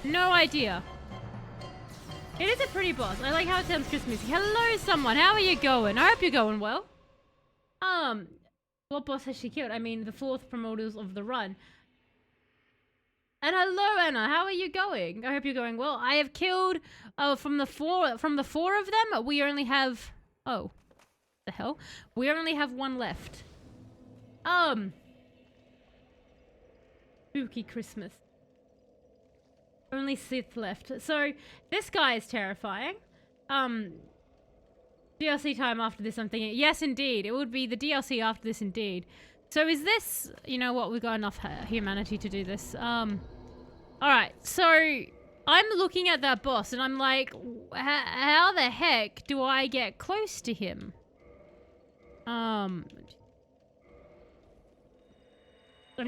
No idea. It is a pretty boss. I like how it sounds Christmassy. Hello, someone. How are you going? I hope you're going well. What boss has she killed? I mean, the 4th promoters of the run. And hello, Anna. How are you going? I hope you're going well. I have killed, from the four of them, we only have, oh, the hell? We only have one left. Spooky Christmas. Only Sith left. So, this guy is terrifying. DLC time after this, I'm thinking. Yes, indeed. It would be the DLC after this, indeed. So is this... You know what? We've got enough humanity to do this. Alright. So, I'm looking at that boss, and I'm like, how the heck do I get close to him? I'm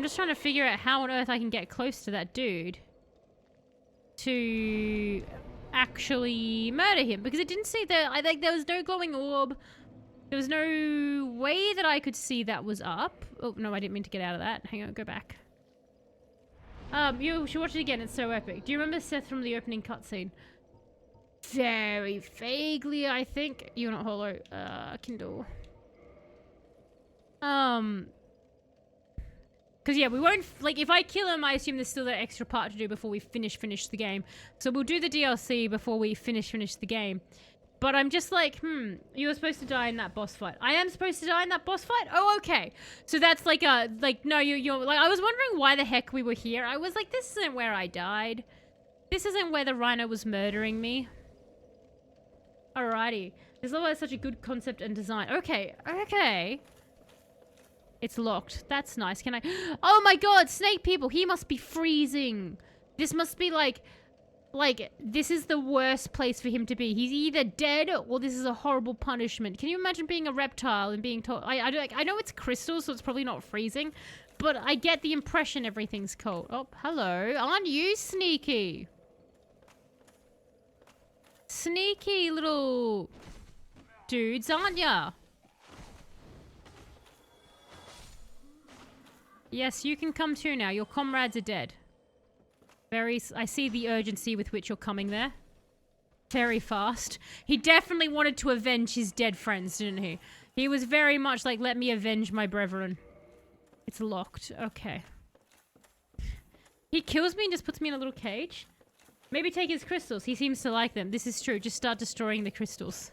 just trying to figure out how on earth I can get close to that dude to actually murder him, because it didn't see that. I think there was no glowing orb. There was no way that I could see that was up. Oh no, I didn't mean to get out of that. Hang on, go back. You should watch it again. It's so epic. Do you remember Seth from the opening cutscene? Very vaguely, I think. You're not hollow. Kindle. Because, yeah, we won't... Like, if I kill him, I assume there's still that extra part to do before we finish the game. So we'll do the DLC before we finish the game. But I'm just like, you were supposed to die in that boss fight. I am supposed to die in that boss fight? Oh, okay. So that's like a... Like, no, you're... Like, I was wondering why the heck we were here. I was like, this isn't where I died. This isn't where the rhino was murdering me. Alrighty. This level has such a good concept and design. Okay, okay. It's locked. That's nice. Can I... Oh my god, snake people. He must be freezing. This must be like, this is the worst place for him to be. He's either dead or this is a horrible punishment. Can you imagine being a reptile and being told... I know it's crystal, so it's probably not freezing, but I get the impression everything's cold. Oh, hello. Aren't you sneaky? Sneaky little dudes, aren't ya? Yes, you can come too now. Your comrades are dead. I see the urgency with which you're coming there. Very fast. He definitely wanted to avenge his dead friends, didn't he? He was very much like, let me avenge my brethren. It's locked. Okay. He kills me and just puts me in a little cage. Maybe take his crystals. He seems to like them. This is true. Just start destroying the crystals.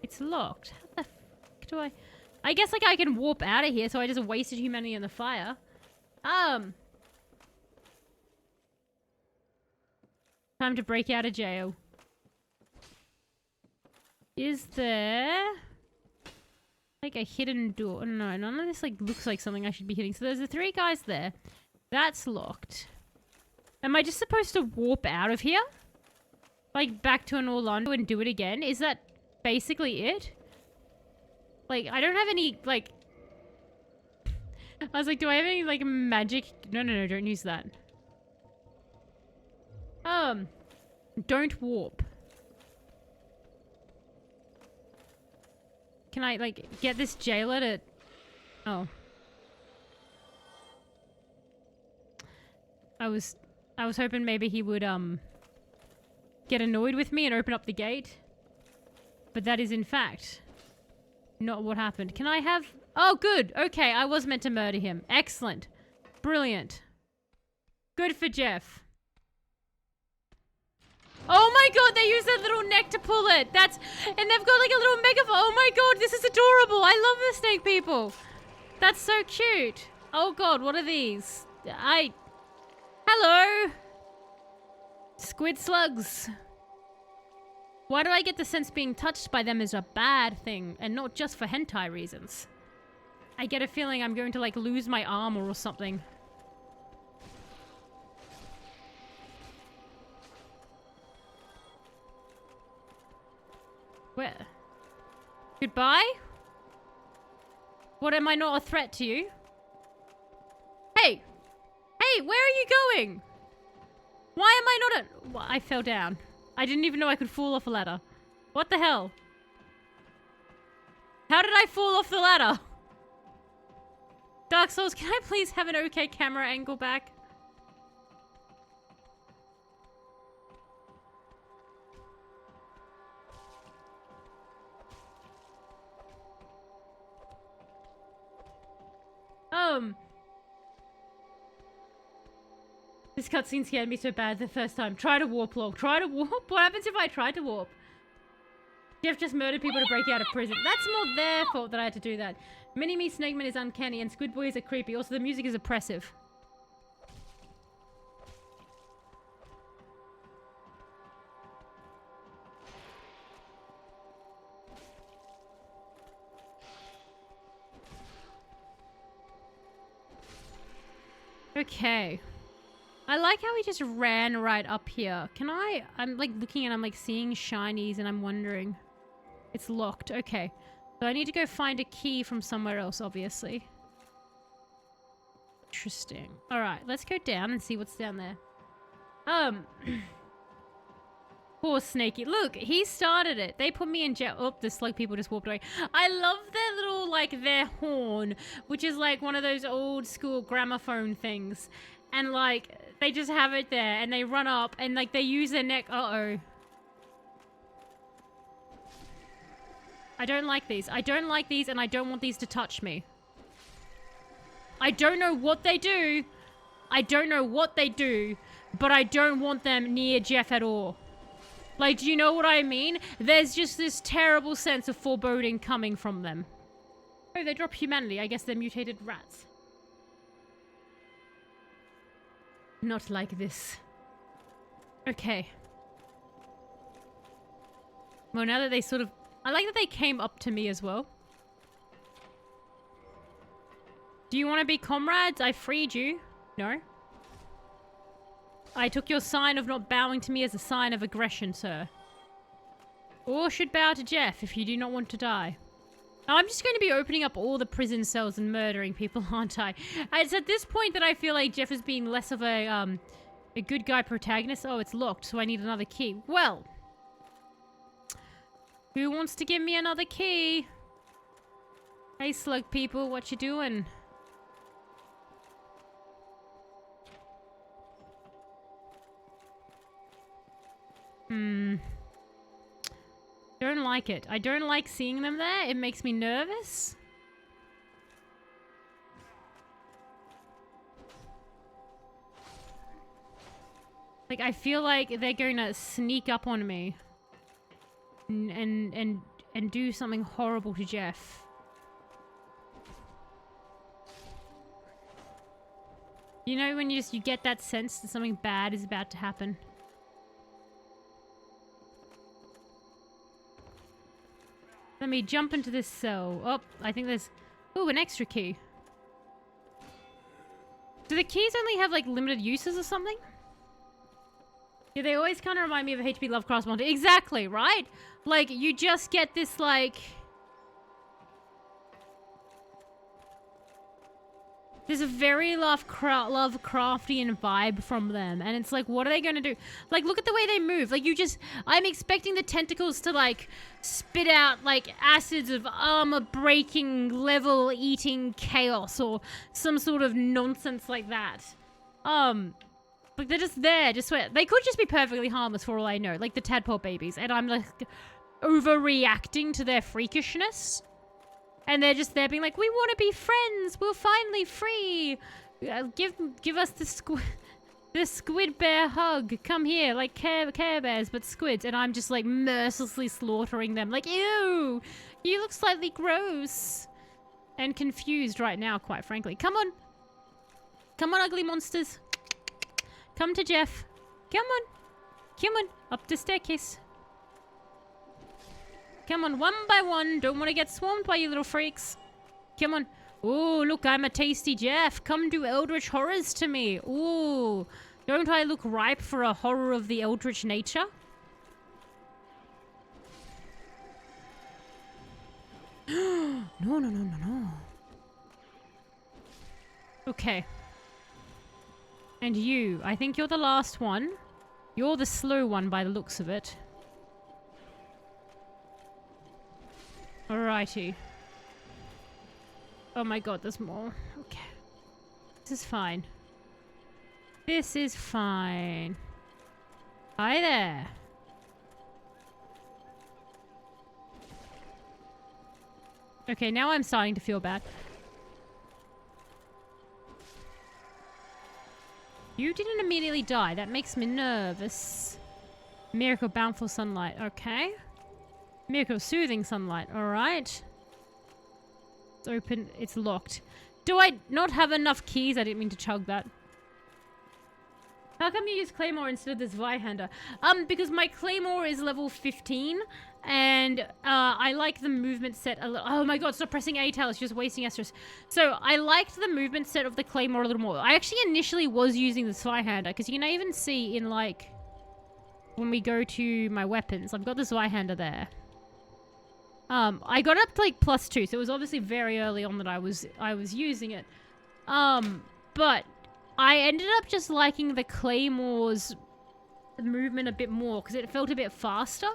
It's locked. How the fuck do I... I guess, like, I can warp out of here, so I just wasted humanity in the fire. Time to break out of jail. Is there... like, a hidden door? No, none of this, like, looks like something I should be hitting. So there's the 3 guys there. That's locked. Am I just supposed to warp out of here? Like, back to an Orlando and do it again? Is that basically it? Like, I don't have any, like... I was like, do I have any, like, magic? No, don't use that. Don't warp. Can I, like, get this jailer to... Oh. I was hoping maybe he would, get annoyed with me and open up the gate. But that is, in fact, not what happened. Can I have... Oh, good. Okay, I was meant to murder him. Excellent. Brilliant. Good for Jeff. Oh my god, they use their little neck to pull it. That's... And they've got like a little megaphone. Oh my god, this is adorable. I love the snake people. That's so cute. Oh god, what are these? Hello. Squid slugs. Why do I get the sense being touched by them is a bad thing and not just for hentai reasons? I get a feeling I'm going to like lose my armor or something. Where? Goodbye? What, am I not a threat to you? Hey! Hey, where are you going? Why am I not a... Well, I fell down. I didn't even know I could fall off a ladder. What the hell? How did I fall off the ladder? Dark Souls, can I please have an okay camera angle back? This cutscene scared me so bad the first time. Try to warp, log. Try to warp? What happens if I try to warp? Jeff just murdered people to break out of prison. That's more their fault that I had to do that. Mini-Me Snakeman is uncanny and Squid Boys are creepy. Also, the music is oppressive. Okay. I like how he just ran right up here. Can I... I'm like looking and I'm like seeing shinies and I'm wondering. It's locked. Okay. So I need to go find a key from somewhere else, obviously. Interesting. Alright, let's go down and see what's down there. Poor Snakey. Look, he started it. They put me in jail. Oh, the slug people just walked away. I love their little, like, their horn, which is like one of those old school gramophone things. And, like, they just have it there and they run up and, like, they use their neck. Uh-oh. I don't like these. I don't like these and I don't want these to touch me. I don't know what they do. I don't know what they do, but I don't want them near Jeff at all. Like, do you know what I mean? There's just this terrible sense of foreboding coming from them. Oh, they drop humanity. I guess they're mutated rats. Not like this. Okay. Well, now that they sort of... I like that they came up to me as well. Do you want to be comrades? I freed you. No. I took your sign of not bowing to me as a sign of aggression, sir. Or should bow to Jeff if you do not want to die. Now, I'm just going to be opening up all the prison cells and murdering people, aren't I? It's at this point that I feel like Jeff is being less of a good guy protagonist. Oh, it's locked, so I need another key. Well... who wants to give me another key? Hey, slug people, what you doing? Don't like it. I don't like seeing them there. It makes me nervous. Like, I feel like they're going to sneak up on me and do something horrible to Jeff. You know when you get that sense that something bad is about to happen? Let me jump into this cell. Oh, I think there's... Oh, an extra key. Do the keys only have, like, limited uses or something? Yeah, they always kind of remind me of H.P. Lovecraft's Monster. Exactly, right? Like, you just get this, like... There's a very Lovecraftian vibe from them. And it's like, what are they going to do? Like, look at the way they move. Like, you just... I'm expecting the tentacles to, like, spit out, like, acids of armor-breaking, level-eating chaos or some sort of nonsense like that. Like, they're just there. They could just be perfectly harmless for all I know. Like the tadpole babies. And I'm, like, overreacting to their freakishness. And they're just there being like, we want to be friends. We're finally free. Give us the squid bear hug. Come here, like Care Bears, but squids. And I'm just like mercilessly slaughtering them. Like, ew, you look slightly gross. And confused right now, quite frankly. Come on. Come on, ugly monsters. Come to Jeff. Come on. Come on. Up the staircase. Come on, one by one. Don't want to get swarmed by you little freaks. Come on. Ooh, look, I'm a tasty Jeff. Come do eldritch horrors to me. Ooh, don't I look ripe for a horror of the eldritch nature? No. Okay. And you, I think you're the last one. You're the slow one by the looks of it. Alrighty. Oh my god, there's more. Okay. This is fine. This is fine. Hi there. Okay, now I'm starting to feel bad. You didn't immediately die. That makes me nervous. Miracle Bountiful Sunlight. Okay. Miracle Soothing Sunlight. Alright. It's open. It's locked. Do I not have enough keys? I didn't mean to chug that. How come you use Claymore instead of this Zweihander? Because my Claymore is level 15. And I like the movement set a little... Oh my god, stop pressing A tail. It's just wasting Estus. So I liked the movement set of the Claymore a little more. I actually initially was using the Zweihander. Because you can even see in like... When we go to my weapons. I've got the Zweihander there. I got up to like +2, so it was obviously very early on that I was using it. But I ended up just liking the Claymore's movement a bit more because it felt a bit faster.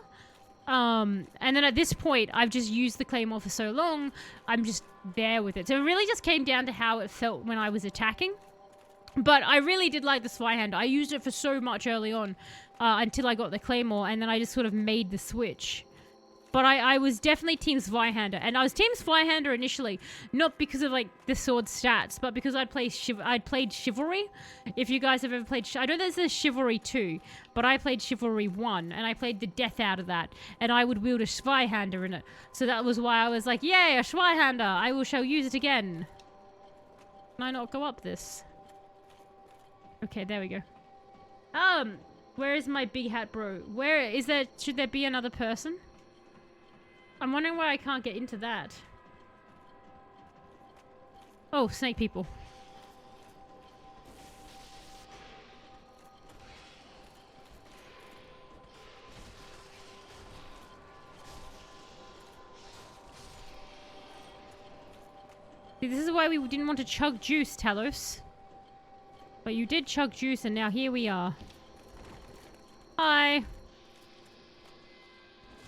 And then at this point, I've just used the Claymore for so long, I'm just there with it. So it really just came down to how it felt when I was attacking. But I really did like the Zweihander. I used it for so much early on until I got the Claymore, and then I just sort of made the switch. But I was definitely Team Zweihander. And I was Team Zweihander initially, not because of, like, the sword stats, but because I'd played Chivalry. If you guys have ever played... I know there's a Chivalry 2, but I played Chivalry 1, and I played the death out of that. And I would wield a Zweihander in it. So that was why I was like, yay, a Zweihander! I shall use it again. Can I not go up this? Okay, there we go. Where is my big hat bro? Where is there... Should there be another person? I'm wondering why I can't get into that. Oh, snake people. See, this is why we didn't want to chug juice, Talos. But you did chug juice, and now here we are. Hi.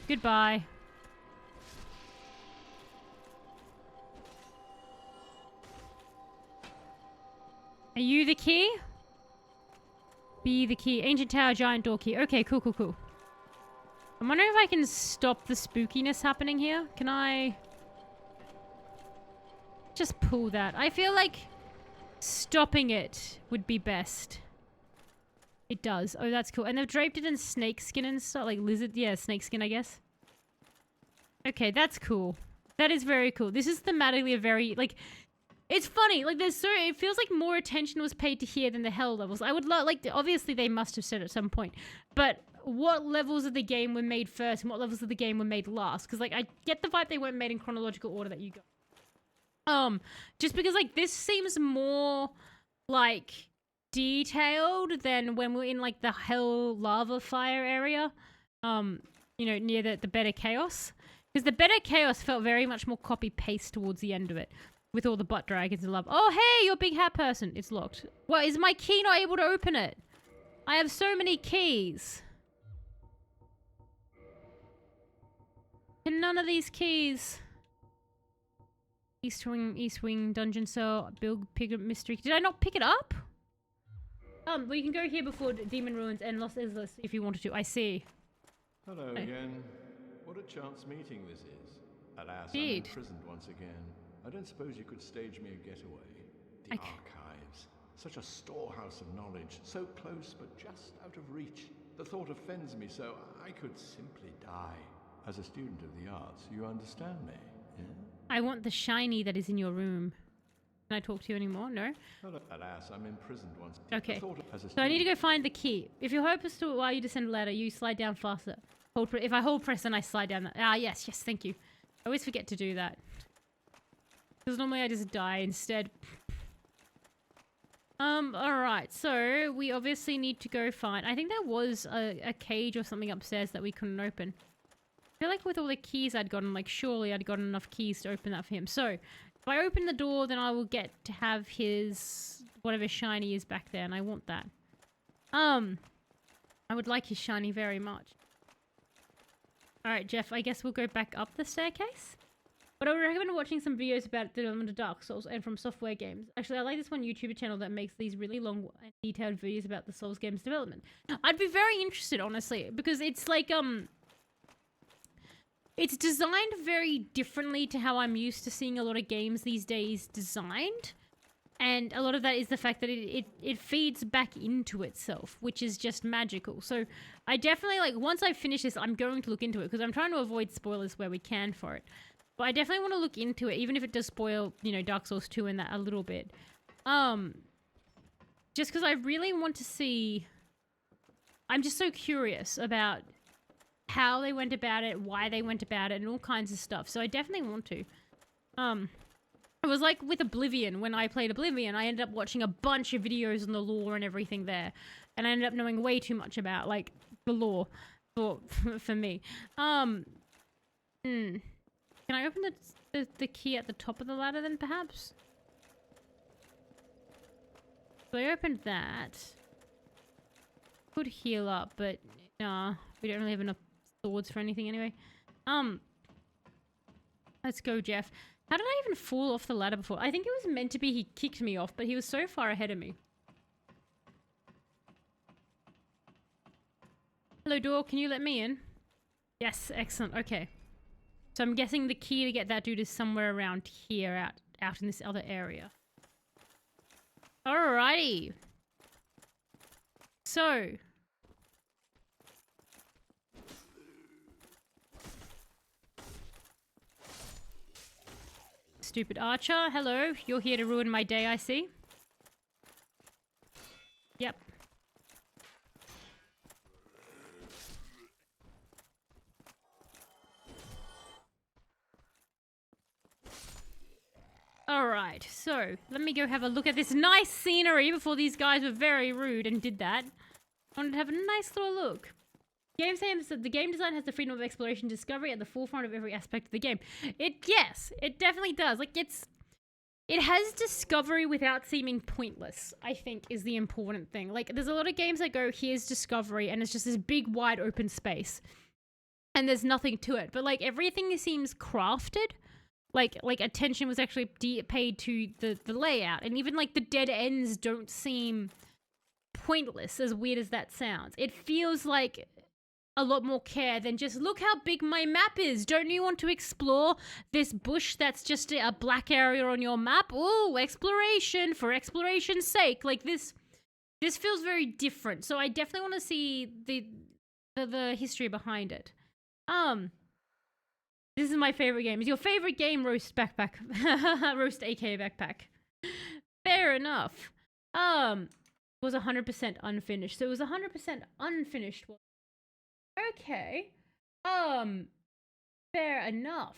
Goodbye. Are you the key? Be the key. Ancient tower, giant door key. Okay, cool. I'm wondering if I can stop the spookiness happening here. Can I... just pull that? I feel like stopping it would be best. It does. Oh, that's cool. And they've draped it in snake skin and stuff, like lizard. Yeah, snake skin, I guess. Okay, that's cool. That is very cool. This is thematically a very, like, it's funny. Like, it feels like more attention was paid to here than the hell levels. I would like, obviously they must have said at some point, but what levels of the game were made first and what levels of the game were made last? Because, like, I get the vibe they weren't made in chronological order that you go. Just because, like, this seems more, like, detailed than when we're in, like, the hell lava fire area. You know, near the better chaos. Because the better chaos felt very much more copy-paste towards the end of it. With all the butt dragons and love. Oh, hey, you're a big hat person. It's locked. Well, is my key not able to open it? I have so many keys. Can none of these keys... East Wing, Dungeon Cell, Build Pigment Mystery. Did I not pick it up? Well, you can go here before Demon Ruins and Los Angeles if you wanted to. I see. Hello again. What a chance meeting this is. Alas, Indeed. I'm imprisoned once again. I don't suppose you could stage me a getaway. The archives. Such a storehouse of knowledge. So close, but just out of reach. The thought offends me, so I could simply die. As a student of the arts, you understand me, yeah? I want the shiny that is in your room. Can I talk to you anymore? No? Hello. Alas, I'm imprisoned once. Okay. So I need to go find the key. If your hope is to while you descend the ladder, you slide down faster. If I hold press, then I slide down. Yes, thank you. I always forget to do that. Because normally I just die instead. Alright, so we obviously need to go find... I think there was a cage or something upstairs that we couldn't open. I feel like with all the keys I'd gotten, like, surely I'd gotten enough keys to open that for him. So, if I open the door, then I will get to have his... whatever shiny is back there, and I want that. I would like his shiny very much. Alright, Jeff, I guess we'll go back up the staircase. But I would recommend watching some videos about the development of Dark Souls and from software games. Actually, I like this one YouTuber channel that makes these really long and detailed videos about the Souls games development. I'd be very interested, honestly, because it's like, it's designed very differently to how I'm used to seeing a lot of games these days designed. And a lot of that is the fact that it feeds back into itself, which is just magical. So I definitely, like, once I finish this, I'm going to look into it because I'm trying to avoid spoilers where we can for it. But I definitely want to look into it, even if it does spoil, you know, Dark Souls 2 and that a little bit. Just because I really want to see... I'm just so curious about how they went about it, why they went about it, and all kinds of stuff. So I definitely want to. It was like with Oblivion. When I played Oblivion, I ended up watching a bunch of videos on the lore and everything there. And I ended up knowing way too much about, like, the lore for me. Can I open the key at the top of the ladder then, perhaps? So I opened that. Could heal up, but nah, we don't really have enough swords for anything anyway. Let's go, Jeff. How did I even fall off the ladder before? I think it was meant to be he kicked me off, but he was so far ahead of me. Hello, door. Can you let me in? Yes, excellent. Okay. So I'm guessing the key to get that dude is somewhere around here, out in this other area. Alrighty. So. Stupid archer, hello. You're here to ruin my day, I see. Yep. Alright, so let me go have a look at this nice scenery before these guys were very rude and did that. I wanted to have a nice little look. The game design has the freedom of exploration and discovery at the forefront of every aspect of the game. Yes, it definitely does. Like, it has discovery without seeming pointless, I think, is the important thing. Like, there's a lot of games that go, here's discovery, and it's just this big, wide open space. And there's nothing to it. But, like, everything seems crafted. Like attention was actually paid to the layout. And even, like, the dead ends don't seem pointless, as weird as that sounds. It feels like a lot more care than just, look how big my map is. Don't you want to explore this bush that's just a black area on your map? Ooh, exploration for exploration's sake. Like, this this feels very different. So I definitely want to see the history behind it. This is my favorite game. Is your favorite game Roast Backpack? Roast aka Backpack. Fair enough. Was 100% unfinished. So it was 100% unfinished. Okay. Fair enough.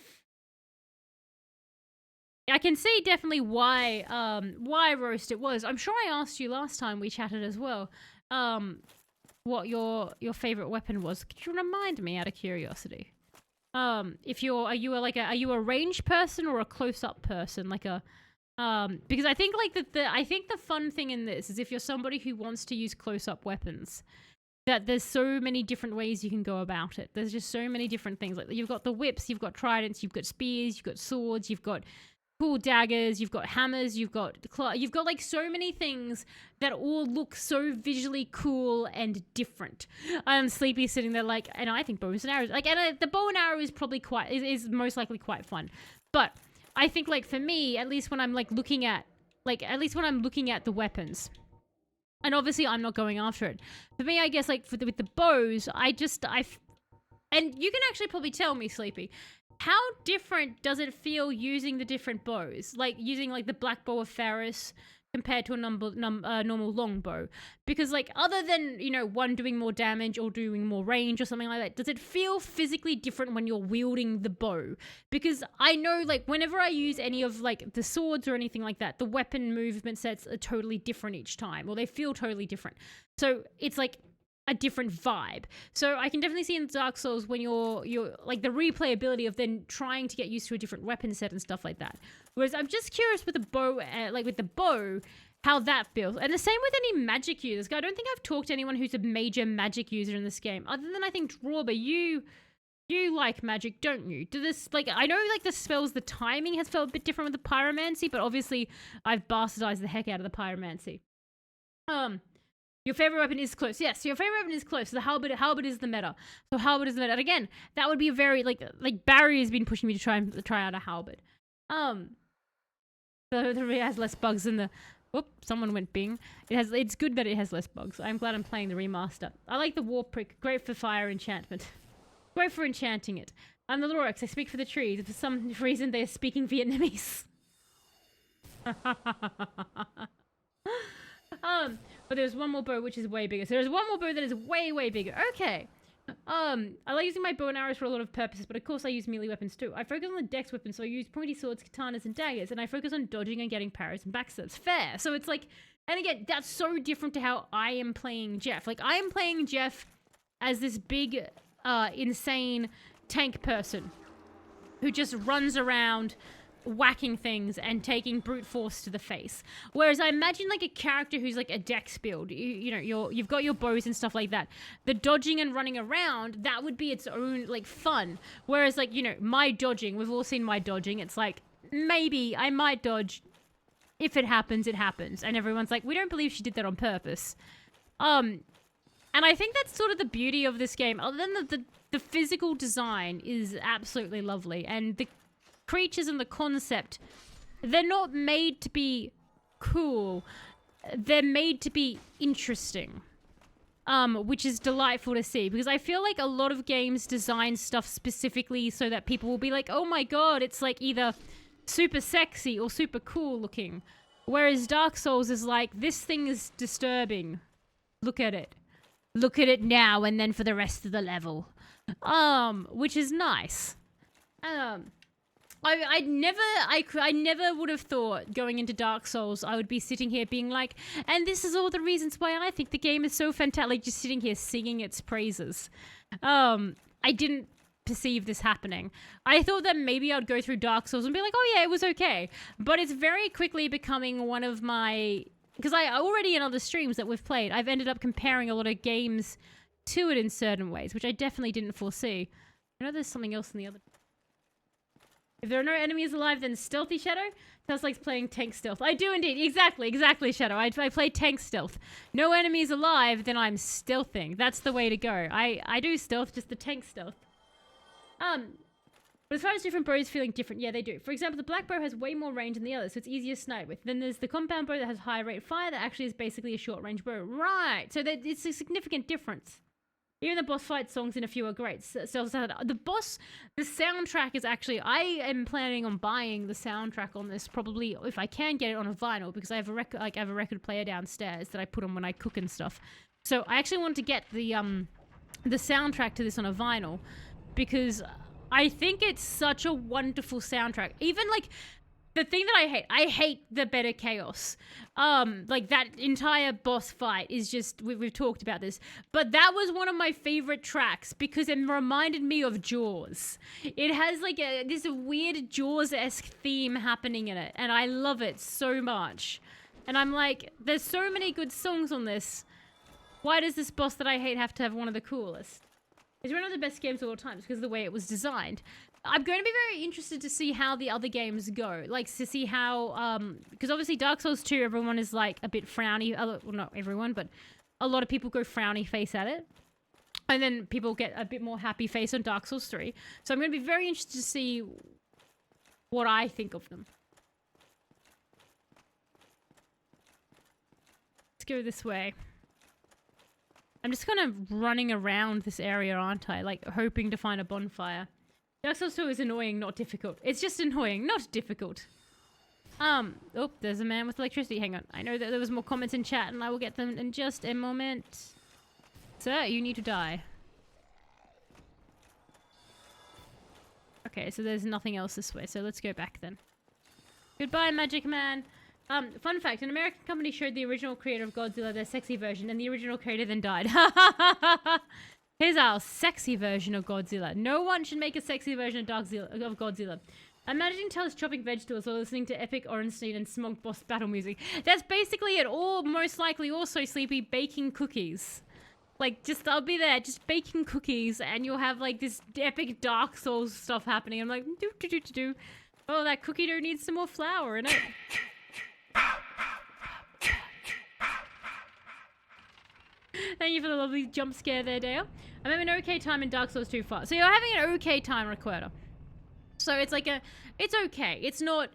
I can see definitely why roast it was. I'm sure I asked you last time we chatted as well. What your favorite weapon was. Could you remind me out of curiosity? If are you a range person or a close up person? Like a because I think like I think the fun thing in this is if you're somebody who wants to use close up weapons, that there's so many different ways you can go about it. There's just so many different things. Like you've got the whips, you've got tridents, you've got spears, you've got swords, you've got cool daggers, you've got hammers, you've got like so many things that all look so visually cool and different. Sleepy sitting there like, and I think bows and arrows, like, and the bow and arrow is probably is most likely quite fun. But I think like for me, at least when I'm like looking at the weapons, and obviously I'm not going after it. For me, I guess like with the bows, and you can actually probably tell me, Sleepy, how different does it feel using the different bows? Like using like the black bow of Ferris compared to a normal long bow? Because like other than, you know, one doing more damage or doing more range or something like that, does it feel physically different when you're wielding the bow? Because I know like whenever I use any of like the swords or anything like that, the weapon movement sets are totally different each time, or they feel totally different. So it's like a different vibe. So I can definitely see in Dark Souls when you're like the replayability of then trying to get used to a different weapon set and stuff like that. Whereas I'm just curious with the bow, how that feels. And the same with any magic users. I don't think I've talked to anyone who's a major magic user in this game. Other than I think Drawber, you like magic, don't you? Do this, like, I know like the spells, the timing has felt a bit different with the pyromancy, but obviously I've bastardized the heck out of the pyromancy. Your favorite weapon is close. Yes, your favorite weapon is close. The halberd is the meta. So halberd is the meta. And again, that would be a very like Barry has been pushing me to try out a halberd. So it has less bugs than the. Whoop! Someone went bing. It's good that it has less bugs. I'm glad I'm playing the remaster. I like the war prick. Great for fire enchantment. Great for enchanting it. I'm the Lorax. I speak for the trees. For some reason, they're speaking Vietnamese. But there's one more bow which is way bigger. So there's one more bow that is way, way bigger. Okay. I like using my bow and arrows for a lot of purposes, but of course I use melee weapons too. I focus on the dex weapons, so I use pointy swords, katanas, and daggers, and I focus on dodging and getting parries and backstabs. Fair. So it's like, and again, that's so different to how I am playing Jeff. Like, I am playing Jeff as this big, insane tank person who just runs around whacking things and taking brute force to the face. Whereas I imagine like a character who's like a dex build, you've got your bows and stuff like that. The dodging and running around, that would be its own like fun. Whereas like, you know, my dodging, we've all seen my dodging. It's like, maybe I might dodge. If it happens, it happens. And everyone's like, we don't believe she did that on purpose. And I think that's sort of the beauty of this game. Other than the physical design is absolutely lovely. And the creatures and the concept, they're not made to be cool, they're made to be interesting, which is delightful to see, because I feel like a lot of games design stuff specifically so that people will be like, oh my god, it's like either super sexy or super cool looking, whereas Dark Souls is like, this thing is disturbing, look at it now and then for the rest of the level, which is nice. I never would have thought going into Dark Souls I would be sitting here being like, and this is all the reasons why I think the game is so fantastic, like just sitting here singing its praises. I didn't perceive this happening. I thought that maybe I'd go through Dark Souls and be like, oh yeah, it was okay. But it's very quickly becoming one of my, because I already in other streams that we've played, I've ended up comparing a lot of games to it in certain ways, which I definitely didn't foresee. I know there's something else in the other. If there are no enemies alive, then stealthy Shadow? Sounds like playing tank stealth. I do indeed. Exactly, Shadow. I play tank stealth. No enemies alive, then I'm stealthing. That's the way to go. I do stealth, just the tank stealth. But as far as different bows feeling different, yeah, they do. For example, the black bow has way more range than the others, so it's easier to snipe with. Then there's the compound bow that has high rate of fire that actually is basically a short range bow. Right, so it's a significant difference. Even the boss fight songs in a few are great. So the soundtrack is actually, I am planning on buying the soundtrack on this probably if I can get it on a vinyl, because I have a record player downstairs that I put on when I cook and stuff. So I actually want to get the soundtrack to this on a vinyl, because I think it's such a wonderful soundtrack. Even like the thing that I hate the better chaos. Like that entire boss fight is just, we've talked about this, but that was one of my favorite tracks because it reminded me of Jaws. It has like this weird Jaws-esque theme happening in it, and I love it so much. And I'm like, there's so many good songs on this. Why does this boss that I hate have to have one of the coolest? It's one of the best games of all time because of the way it was designed. I'm going to be very interested to see how the other games go. Like, to see how, because obviously Dark Souls 2, everyone is like a bit frowny. Well, not everyone, but a lot of people go frowny face at it. And then people get a bit more happy face on Dark Souls 3. So I'm going to be very interested to see what I think of them. Let's go this way. I'm just kind of running around this area, aren't I? Like, hoping to find a bonfire. Dark Souls 2 is annoying, not difficult. It's just annoying, not difficult. Oh, there's a man with electricity. Hang on. I know that there was more comments in chat, and I will get them in just a moment. Sir, you need to die. Okay, so there's nothing else this way, so let's go back then. Goodbye, Magic Man. Fun fact, an American company showed the original creator of Godzilla their sexy version, and the original creator then died. Here's our sexy version of Godzilla. No one should make a sexy version of Godzilla. Imagine Tails chopping vegetables while listening to epic Orenstein and Smog Boss battle music. That's basically it, or most likely also Sleepy baking cookies. Like, I'll be there, just baking cookies, and you'll have, like, this epic Dark Souls stuff happening. I'm like, do. Oh, that cookie dough needs some more flour in it. Thank you for the lovely jump scare there, Dale. I'm having an okay time in Dark Souls 2 far. So you're having an okay time, Recorder. So it's like it's okay. It's not,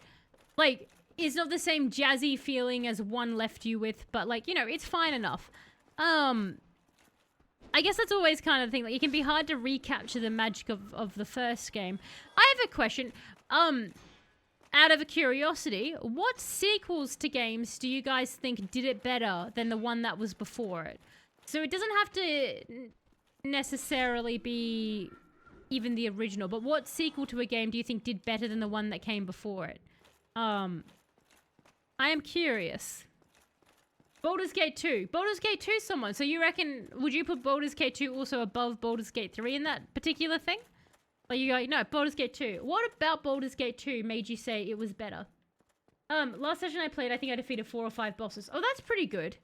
like, it's not the same jazzy feeling as one left you with, but, like, you know, it's fine enough. I guess that's always kind of the thing. Like, it can be hard to recapture the magic of the first game. I have a question. Out of a curiosity, what sequels to games do you guys think did it better than the one that was before it? So it doesn't have to necessarily be even the original, but what sequel to a game do you think did better than the one that came before it? I am curious. Baldur's Gate 2. Baldur's Gate 2 someone. So you reckon, would you put Baldur's Gate 2 also above Baldur's Gate 3 in that particular thing? Like, you go, no, Baldur's Gate 2. What about Baldur's Gate 2 made you say it was better? Last session I played, I think I defeated 4 or 5 bosses. Oh, that's pretty good.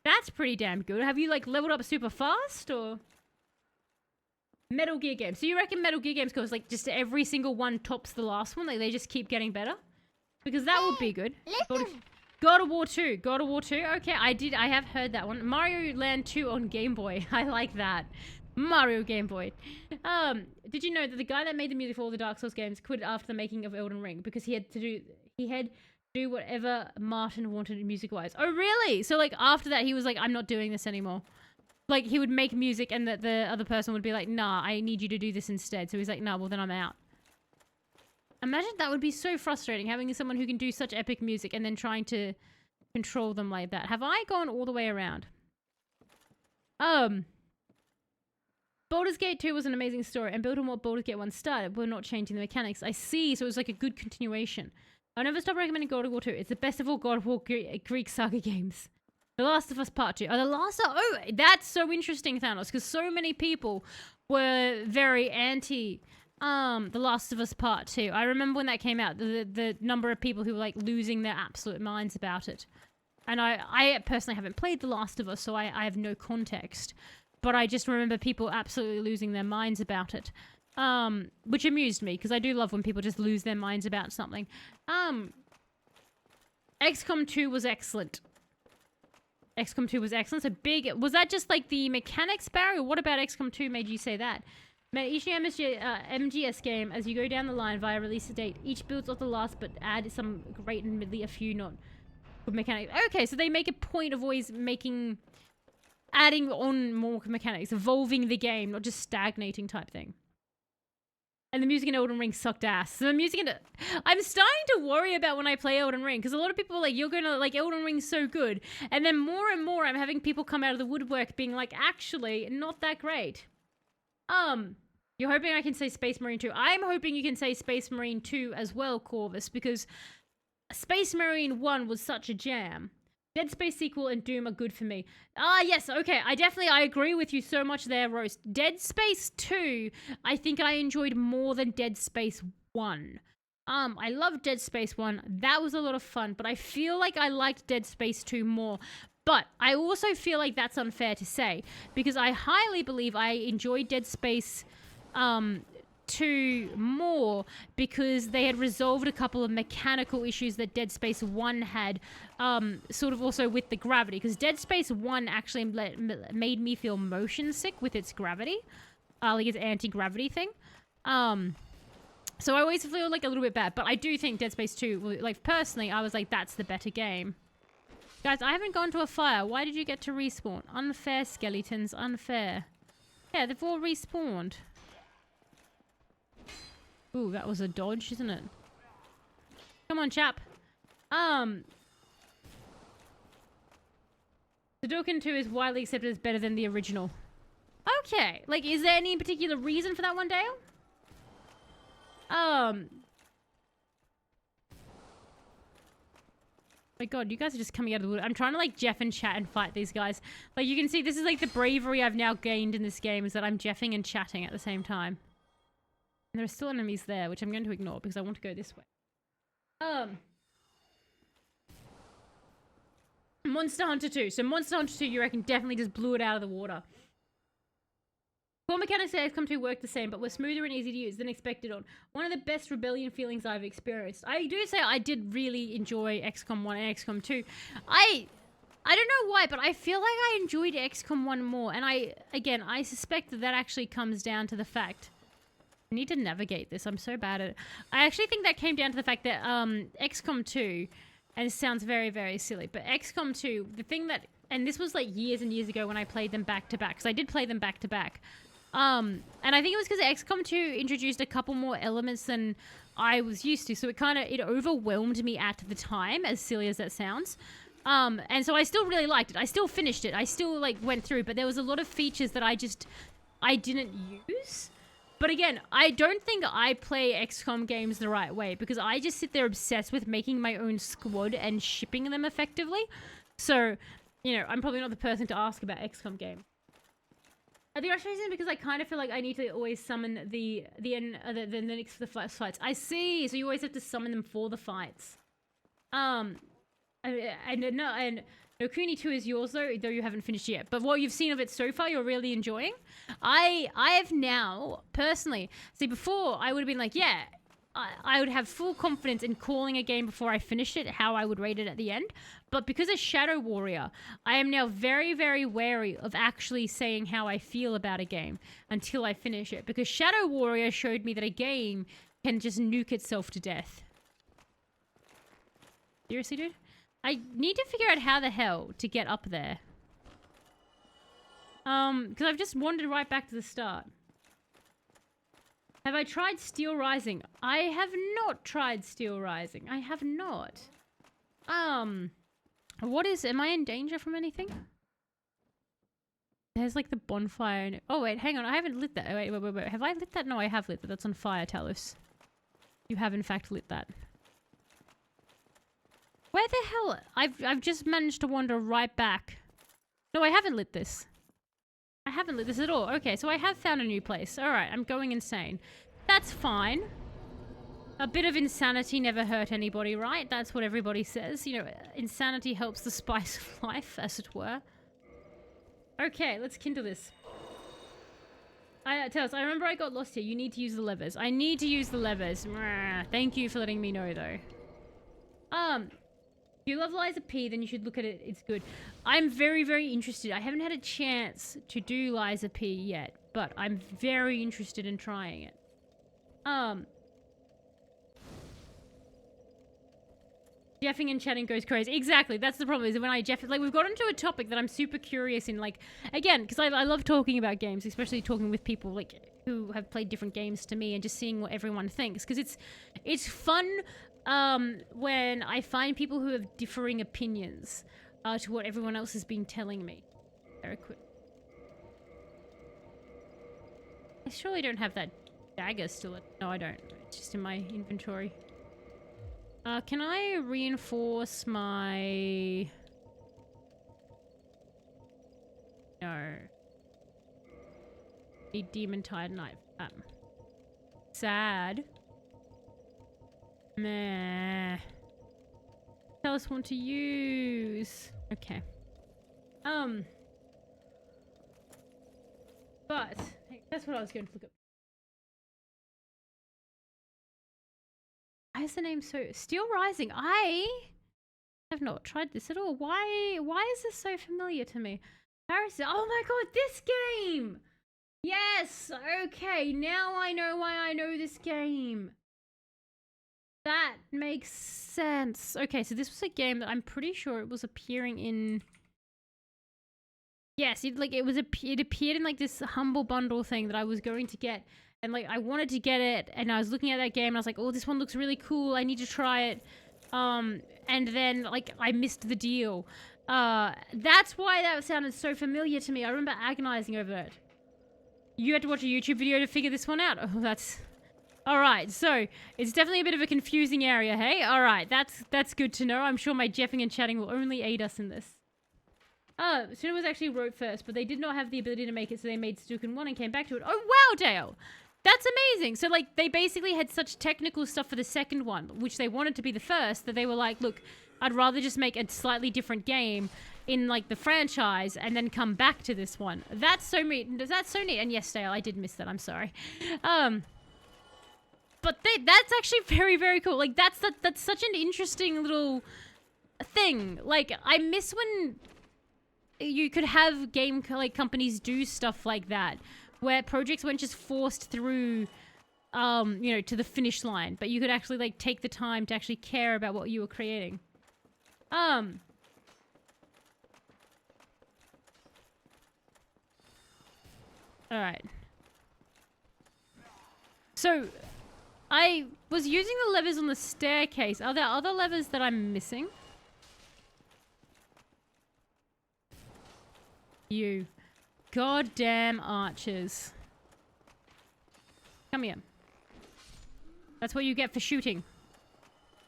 That's pretty damn good. Have you, like, leveled up super fast, or? Metal Gear games. So you reckon Metal Gear games goes, like, just every single one tops the last one? Like, they just keep getting better? Because that would be good. God of War 2. God of War 2. Okay, I have heard that one. Mario Land 2 on Game Boy. I like that. Mario Game Boy. Did you know that the guy that made the music for all the Dark Souls games quit after the making of Elden Ring because he had to do whatever Martin wanted music-wise? Oh, really? So, like, after that, he was like, I'm not doing this anymore. Like, he would make music and the other person would be like, nah, I need you to do this instead. So he's like, nah, well, then I'm out. Imagine that would be so frustrating, having someone who can do such epic music and then trying to control them like that. Have I gone all the way around? Baldur's Gate 2 was an amazing story and built on what Baldur's Gate 1 started. We're not changing the mechanics. I see, so it was like a good continuation. I'll never stop recommending God of War 2. It's the best of all God of War Greek saga games. The Last of Us Part 2. Oh, that's so interesting, Thanos, because so many people were very anti The Last of Us Part 2. I remember when that came out, the number of people who were like losing their absolute minds about it. And I personally haven't played The Last of Us, so I have no context. But I just remember people absolutely losing their minds about it. Which amused me, because I do love when people just lose their minds about something. XCOM 2 was excellent. XCOM 2 was excellent. So big. Was that just like the mechanics, Barry? Or what about XCOM 2 made you say that? Man, each new MGS game, as you go down the line via release date, each builds off the last, but add some great and admittedly a few not good mechanics. Okay, so they make a point of always adding on more mechanics, evolving the game, not just stagnating type thing. And the music in Elden Ring sucked ass. So the music in I'm starting to worry about when I play Elden Ring, because a lot of people are like, you're gonna like Elden Ring's so good. And then more and more I'm having people come out of the woodwork being like, actually, not that great. You're hoping I can say Space Marine 2. I'm hoping you can say Space Marine 2 as well, Corvus, because Space Marine 1 was such a jam. Dead Space sequel and Doom are good for me. Yes, okay, I agree with you so much there, Roast. Dead Space 2, I think I enjoyed more than Dead Space 1. I loved Dead Space 1. That was a lot of fun, but I feel like I liked Dead Space 2 more. But I also feel like that's unfair to say, because I highly believe I enjoyed Dead Space 2 more because they had resolved a couple of mechanical issues that Dead Space 1 had, sort of also with the gravity, because Dead Space 1 actually made me feel motion sick with its gravity, like its anti-gravity thing. So I always feel like a little bit bad, but I do think Dead Space 2, like personally, I was like, that's the better game. Guys, I haven't gone to a fire. Why did you get to respawn? Unfair, skeletons. Unfair. Yeah, they've all respawned. Ooh, that was a dodge, isn't it? Come on, chap. Sudoku 2 is widely accepted as better than the original. Okay. Like, is there any particular reason for that one, Dale? My god, you guys are just coming out of the wood. I'm trying to like Jeff and chat and fight these guys. Like you can see, this is like the bravery I've now gained in this game, is that I'm Jeffing and chatting at the same time. And there are still enemies there, which I'm going to ignore because I want to go this way. Monster Hunter 2. So Monster Hunter 2, you reckon, definitely just blew it out of the water. Core mechanics at XCOM 2 work the same, but were smoother and easy to use than expected on. One of the best rebellion feelings I've experienced. I do say I did really enjoy XCOM 1 and XCOM 2. I don't know why, but I feel like I enjoyed XCOM 1 more. And I suspect that actually comes down to the fact... I need to navigate this. I'm so bad at it. I actually think that came down to the fact that XCOM 2, and it sounds very, very silly, but XCOM 2, the thing that... And this was like years and years ago when I played them back to back, because I did play them back to back. And I think it was because XCOM 2 introduced a couple more elements than I was used to, so it overwhelmed me at the time, as silly as that sounds. And so I still really liked it. I still finished it. I still like went through, but there was a lot of features that I didn't use. But again, I don't think I play XCOM games the right way, because I just sit there obsessed with making my own squad and shipping them effectively. So, you know, I'm probably not the person to ask about XCOM game. The rush reason because I kind of feel like I need to always summon the next for the fights. I see. So you always have to summon them for the fights. And Nokuni 2 is yours though you haven't finished yet. But what you've seen of it so far, you're really enjoying. I have now personally, see, before I would have been like, yeah, I would have full confidence in calling a game before I finished it, how I would rate it at the end. But because of Shadow Warrior, I am now very, very wary of actually saying how I feel about a game until I finish it. Because Shadow Warrior showed me that a game can just nuke itself to death. Seriously, dude? I need to figure out how the hell to get up there. Because I've just wandered right back to the start. Have I tried Steel Rising? I have not tried Steel Rising. I have not. Am I in danger from anything? There's like the bonfire. Oh wait, hang on. I haven't lit that. Wait. Have I lit that? No, I have lit that. That's on fire, Talos. You have in fact lit that. Where the hell? I've just managed to wander right back. No, I haven't lit this. I haven't lit this at all. Okay, so I have found a new place. Alright, I'm going insane. That's fine. A bit of insanity never hurt anybody, right? That's what everybody says. You know, insanity helps the spice of life, as it were. Okay, let's kindle this. Tell us, I remember I got lost here. You need to use the levers. I need to use the levers. Thank you for letting me know, though. If you love Liza P, then you should look at it. It's good. I'm very, very interested. I haven't had a chance to do Liza P yet. but I'm very interested in trying it. Jeffing and chatting goes crazy. Exactly, that's the problem, is when I jeff, like, we've got into a topic that I'm super curious in, like, again, because I love talking about games, especially talking with people, like, who have played different games to me and just seeing what everyone thinks, because it's fun when I find people who have differing opinions to what everyone else has been telling me. Very quick. I surely don't have that dagger still. No, I don't. It's just in my inventory. Can I reinforce my... No. A demon-tied knife. Sad. Meh. Tell us what to use. Okay. But hey, that's what I was going to look up. Why is the name so Steel Rising? I have not tried this at all. Why is this so familiar to me? Paris. Oh my god, this game! Yes! Okay, now I know why I know this game. That makes sense. Okay, so this was a game that I'm pretty sure it was appearing in... Yes, it appeared in like this Humble Bundle thing that I was going to get. And like I wanted to get it, and I was looking at that game and I was like, oh, this one looks really cool, I need to try it. And then like I missed the deal. That's why that sounded so familiar to me. I remember agonizing over it. You had to watch a YouTube video to figure this one out. Oh, that's... Alright, so it's definitely a bit of a confusing area, hey? Alright, that's good to know. I'm sure my jeffing and chatting will only aid us in this. Suna was actually wrote first, but they did not have the ability to make it, so they made Stukin 1 and came back to it. Oh, wow, Dale! That's amazing! So, like, they basically had such technical stuff for the second one, which they wanted to be the first, that they were like, look, I'd rather just make a slightly different game in, like, the franchise and then come back to this one. That's so neat. That's so neat. And yes, Dale, I did miss that. I'm sorry. But that's actually very, very cool. Like, that's such an interesting little thing. Like, I miss when you could have game companies do stuff like that, where projects weren't just forced through, you know, to the finish line, but you could actually like take the time to actually care about what you were creating. All right. So, I was using the levers on the staircase. Are there other levers that I'm missing? You goddamn archers. Come here. That's what you get for shooting.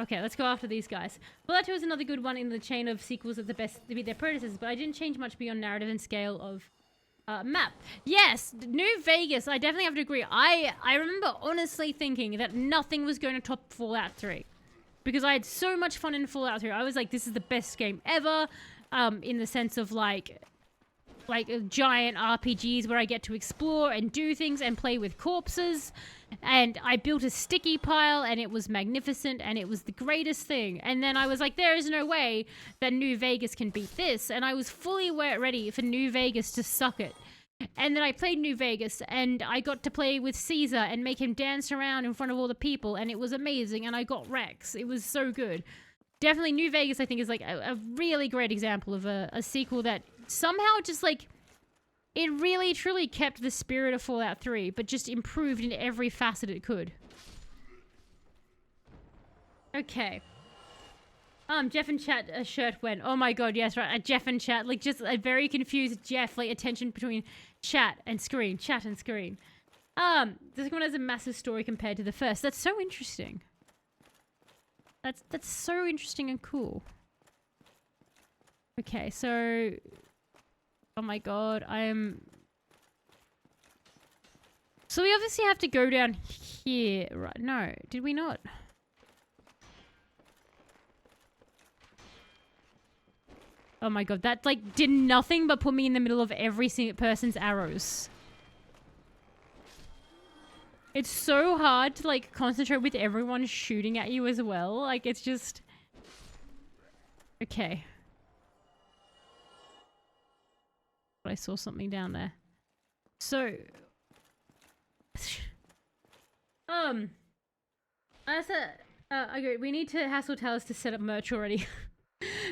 Okay, let's go after these guys. Fallout 2 is another good one in the chain of sequels of the best to be their predecessors, but I didn't change much beyond narrative and scale of map. Yes, New Vegas, I definitely have to agree. I remember honestly thinking that nothing was going to top Fallout 3. Because I had so much fun in Fallout 3. I was like, this is the best game ever. In the sense of like giant RPGs where I get to explore and do things and play with corpses. And I built a sticky pile and it was magnificent and it was the greatest thing. And then I was like, there is no way that New Vegas can beat this. And I was fully ready for New Vegas to suck it. And then I played New Vegas and I got to play with Caesar and make him dance around in front of all the people. And it was amazing. And I got Rex. It was so good. Definitely New Vegas, I think, is like a really great example of a sequel that somehow just like, it really truly kept the spirit of Fallout 3, but just improved in every facet it could. Okay. Jeff and Chat shirt went. Oh my god, yes, right. Jeff and Chat, like just a very confused Jeff, like attention between chat and screen. This one has a massive story compared to the first. That's so interesting. That's so interesting and cool. Okay, so... Oh my god, So we obviously have to go down here, right? No, did we not? Oh my god, that like did nothing but put me in the middle of every single person's arrows. It's so hard to like concentrate with everyone shooting at you as well. Like it's just... Okay. I saw something down there. So, Okay, we need to hassle Talis to set up merch already.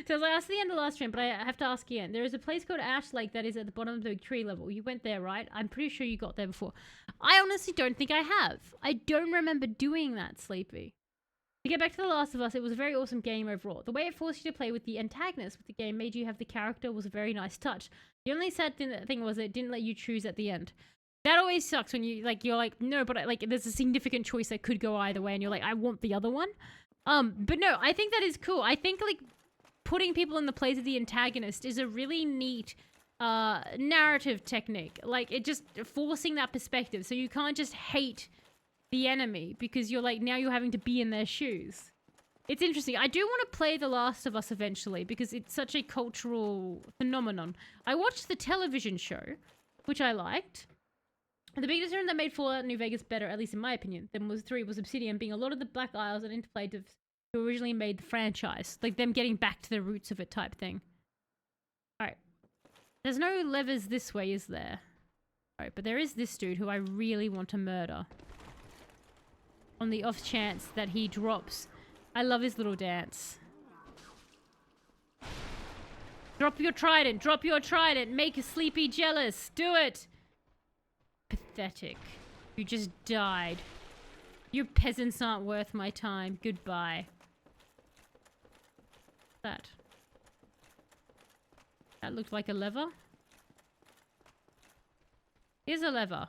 So I asked at the end of last stream, but I have to ask again. There is a place called Ash Lake that is at the bottom of the tree level. You went there, right? I'm pretty sure you got there before. I honestly don't think I have. I don't remember doing that, Sleepy. To get back to The Last of Us, it was a very awesome game overall. The way it forced you to play with the antagonist with the game made you have the character was a very nice touch. The only sad thing was it didn't let you choose at the end. That always sucks when you're like, no, but there's a significant choice that could go either way, and you're like, I want the other one. But no, I think that is cool. I think like putting people in the place of the antagonist is a really neat narrative technique. Like it just forcing that perspective, so you can't just hate the enemy because you're like, now you're having to be in their shoes. It's interesting. I do want to play The Last of Us eventually because it's such a cultural phenomenon. I watched the television show, which I liked. The biggest difference that made Fallout New Vegas better, at least in my opinion, than was 3 was Obsidian being a lot of the Black Isles and Interplay who originally made the franchise. Like them getting back to the roots of it type thing. Alright. There's no levers this way, is there? Alright, but there is this dude who I really want to murder. On the off chance that he drops. I love his little dance. Drop your trident! Drop your trident! Make a Sleepy jealous! Do it! Pathetic. You just died. You peasants aren't worth my time. Goodbye. That looked like a lever. Here's a lever.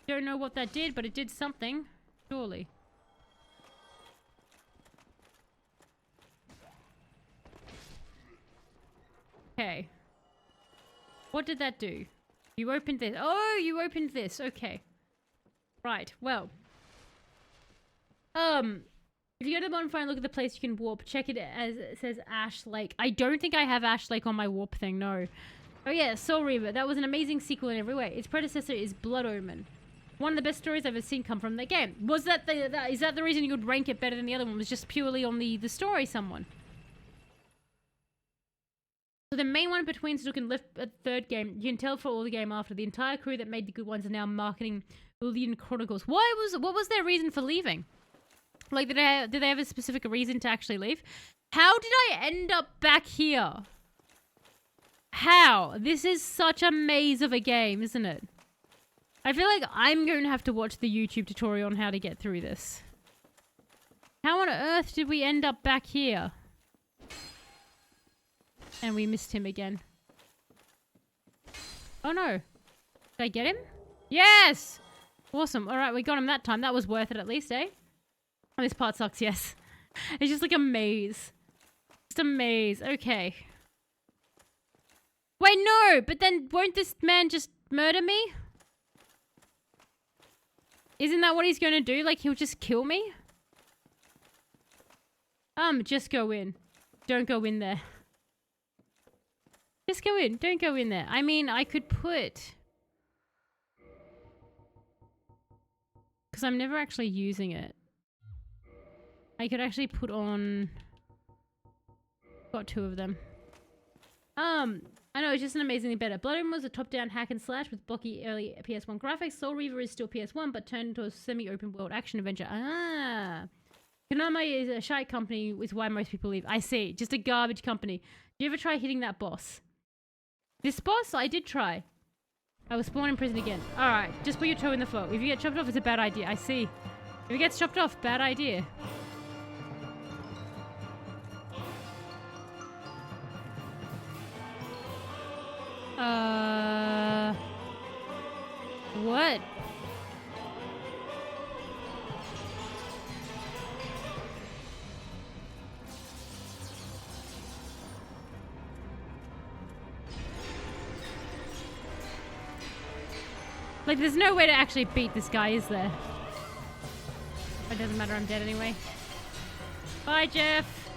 Don't know what that did, but it did something. Surely. Okay. What did that do? You opened this. Oh, you opened this. Okay. Right. Well. If you go to the bonfire and look at the place you can warp, check it as it says Ash Lake. I don't think I have Ash Lake on my warp thing, no. Oh yeah, Soul Reaver. That was an amazing sequel in every way. Its predecessor is Blood Omen. One of the best stories I've ever seen come from that game. Was that is that the reason you would rank it better than the other one? Was just purely on the story, someone? So the main one between Snook and Lift at the third game, you can tell for all the game after. The entire crew that made the good ones are now marketing Illian Chronicles. What was their reason for leaving? Like, did they have a specific reason to actually leave? How did I end up back here? How? This is such a maze of a game, isn't it? I feel like I'm going to have to watch the YouTube tutorial on how to get through this. How on earth did we end up back here? And we missed him again. Oh no. Did I get him? Yes! Awesome. Alright, we got him that time. That was worth it at least, eh? Oh, this part sucks, yes. It's just like a maze. Just a maze. Okay. Wait, no! But then won't this man just murder me? Isn't that what he's going to do? Like, he'll just kill me? Just go in. Don't go in there. Just go in. Don't go in there. I mean, I could put... Because I'm never actually using it. I could actually put on... Got 2 of them. I know, it's just an amazingly better. Blood Omen was a top-down hack and slash with blocky early PS1 graphics. Soul Reaver is still PS1, but turned into a semi-open world action adventure. Ah! Konami is a shite company, is why most people leave. I see. Just a garbage company. Did you ever try hitting that boss? This boss? I did try. I was spawned in prison again. Alright, just put your toe in the flow. If you get chopped off, it's a bad idea. I see. If it gets chopped off, bad idea. What? Like, there's no way to actually beat this guy, is there? It doesn't matter, I'm dead anyway. Bye, Jeff.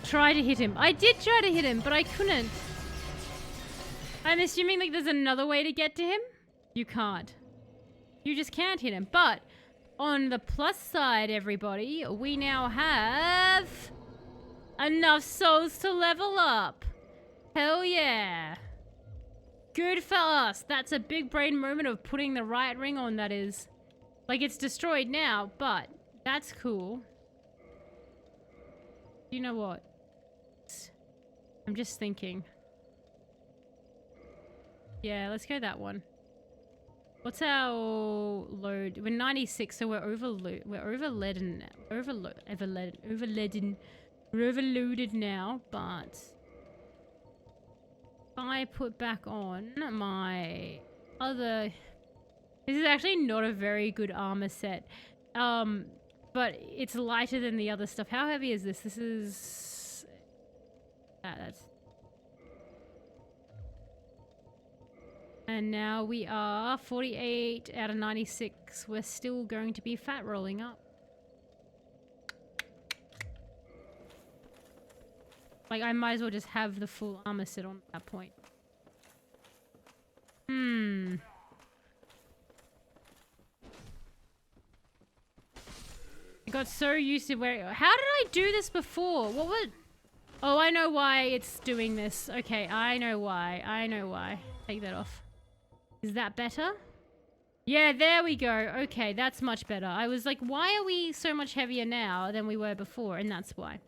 Try to hit him. I did try to hit him, but I couldn't. I'm assuming, like, there's another way to get to him? You can't. You just can't hit him. But, on the plus side, everybody, we now have... enough souls to level up. Hell yeah. Good for us. That's a big brain moment of putting the right ring on, that is. Like, it's destroyed now, but that's cool. You know what? I'm just thinking. Yeah, let's go that one. What's our load? We're 96, so we're overloaded now, but if I put back on my other... This is actually not a very good armor set. But it's lighter than the other stuff. How heavy is this? This is... that's... And now we are 48 out of 96. We're still going to be fat rolling up. Like, I might as well just have the full armor set on at that point. I got so used to wearing... How did I do this before? What would... Oh, I know why it's doing this. Okay, I know why. I know why. Take that off. Is that better? Yeah, there we go. Okay, that's much better. I was like, why are we so much heavier now than we were before? And that's why.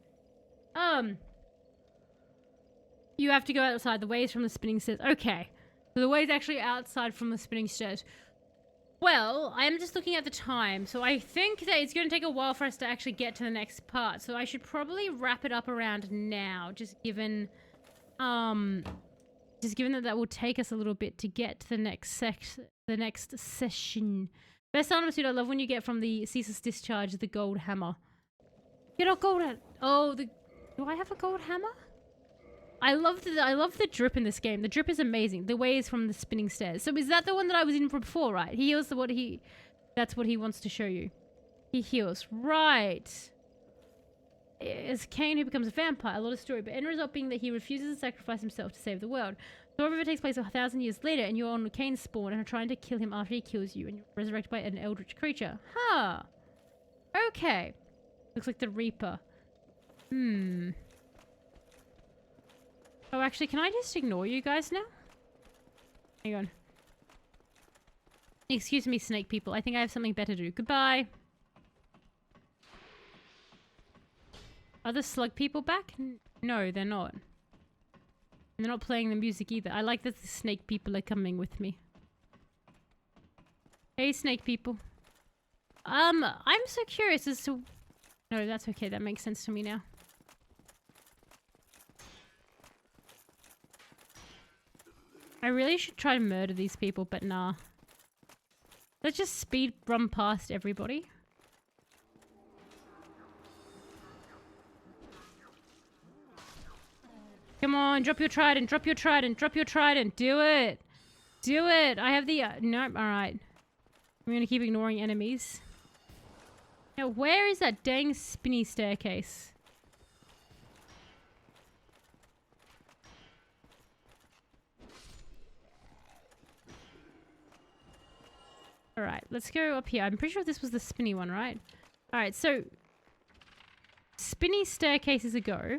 You have to go outside. The ways from the spinning stairs. Okay. So the way's actually outside from the spinning stairs. Well, I'm just looking at the time. So I think that it's going to take a while for us to actually get to the next part. So I should probably wrap it up around now. Just given that will take us a little bit to get to the next session. Best item suit I love when you get from the ceaseless discharge the gold hammer. Get a gold hat. Oh, do I have a gold hammer? I love the drip in this game. The drip is amazing. The way is from the spinning stairs. So is that the one that I was in before, right? He heals that's what he wants to show you. He heals. Right. It's Cain who becomes a vampire. A lot of story, but end result being that he refuses to sacrifice himself to save the world. So however, it takes place 1,000 years later, and you're on Cain's spawn and are trying to kill him after he kills you, and you're resurrected by an eldritch creature. Huh. Okay. Looks like the Reaper. Oh, actually, can I just ignore you guys now? Hang on. Excuse me, snake people. I think I have something better to do. Goodbye. Are the slug people back? No, they're not. And they're not playing the music either. I like that the snake people are coming with me. Hey, snake people. I'm so curious as to... No, that's okay. That makes sense to me now. I really should try to murder these people, but nah. Let's just speed run past everybody. Come on, drop your trident, drop your trident, drop your trident. Do it. Do it. I have the... nope, alright. I'm gonna keep ignoring enemies. Now, where is that dang spinny staircase? Alright, let's go up here. I'm pretty sure this was the spinny one, right? Alright, so... Spinny staircases a go.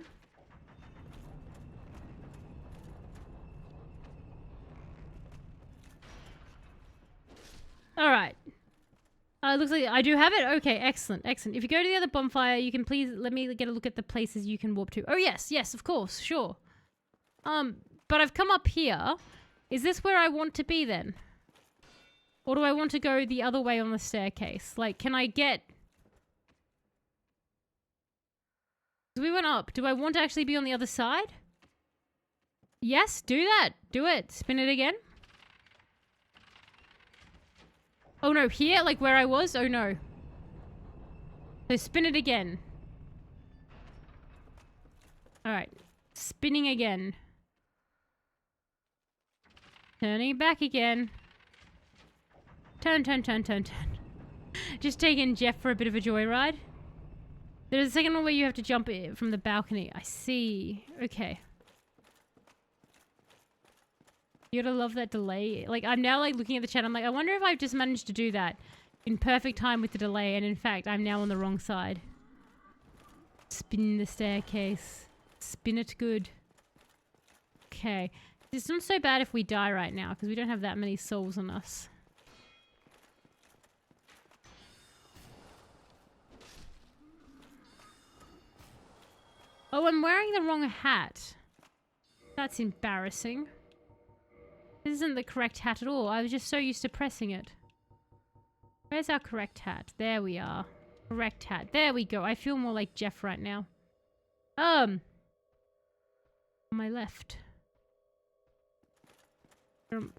Alright. Looks like I do have it. Okay, excellent, excellent. If you go to the other bonfire, you can please let me get a look at the places you can warp to. Oh, yes, yes, of course, sure. But I've come up here. Is this where I want to be then? Or do I want to go the other way on the staircase? Like, can I get... We went up. Do I want to actually be on the other side? Yes, do that. Do it. Spin it again. Oh no, here? Like where I was? Oh no. So spin it again. Alright. Spinning again. Turning back again. Turn, turn, turn, turn, turn. Just taking Jeff for a bit of a joyride. There's a second one where you have to jump from the balcony. I see. Okay. You gotta love that delay. Like, I'm now like looking at the chat. I'm like, I wonder if I've just managed to do that in perfect time with the delay. And in fact, I'm now on the wrong side. Spin the staircase. Spin it good. Okay. It's not so bad if we die right now, because we don't have that many souls on us. Oh, I'm wearing the wrong hat. That's embarrassing. This isn't the correct hat at all. I was just so used to pressing it. Where's our correct hat? There we are. Correct hat. There we go. I feel more like Jeff right now. On my left.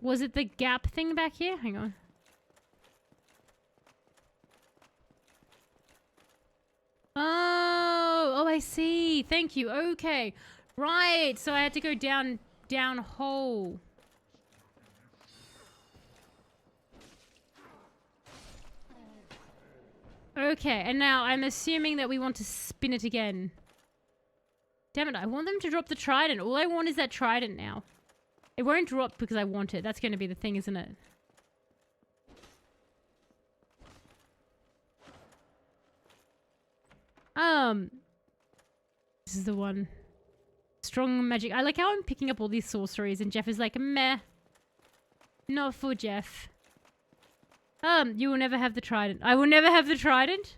Was it the gap thing back here? Hang on. Oh, I see. Thank you. Okay. Right. So I had to go down hole. Okay, and now I'm assuming that we want to spin it again. Damn it, I want them to drop the trident. All I want is that trident now. It won't drop because I want it. That's going to be the thing, isn't it? This is the one. Strong magic. I like how I'm picking up all these sorceries and Jeff is like, meh. Not for Jeff. You will never have the trident. I will never have the trident?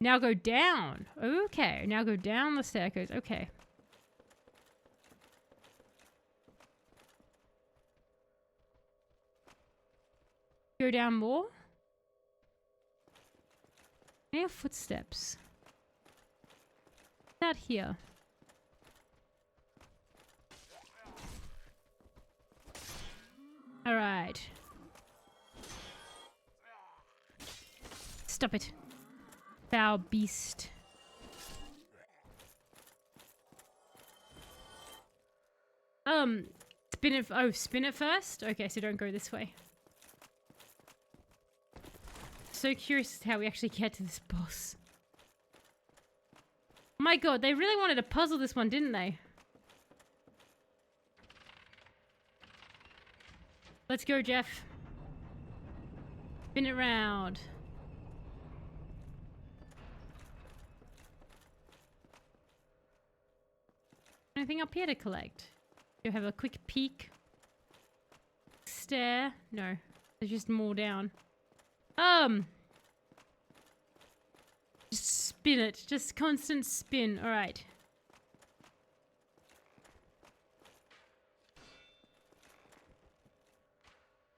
Now go down. Okay, now go down the staircase. Okay. Go down more. I have footsteps. What's that here? Alright. Stop it. Foul beast. Spin it. Oh, spin it first? Okay, so don't go this way. So curious as to how we actually get to this boss. My god, they really wanted to puzzle this one, didn't they? Let's go, Jeff. Spin it round. Anything up here to collect? You have a quick peek. Stare. No. There's just more down. Just spin it. Just constant spin. Alright.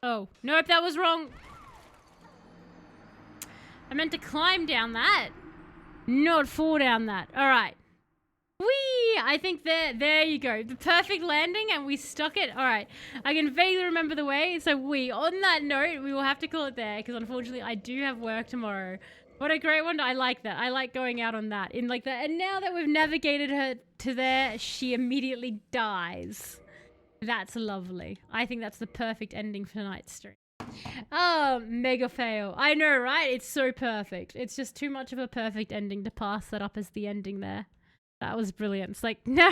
Oh. Nope, that was wrong. I meant to climb down that. Not fall down that. Alright. Whee! I think there you go. The perfect landing and we stuck it. Alright. I can vaguely remember the way. So on that note, we will have to call it there because unfortunately I do have work tomorrow. What a great one. I like that. I like going out on that. In like that. And now that we've navigated her to there, she immediately dies. That's lovely. I think that's the perfect ending for tonight's stream. Oh, mega fail. I know, right? It's so perfect. It's just too much of a perfect ending to pass that up as the ending there. That was brilliant. It's like, no.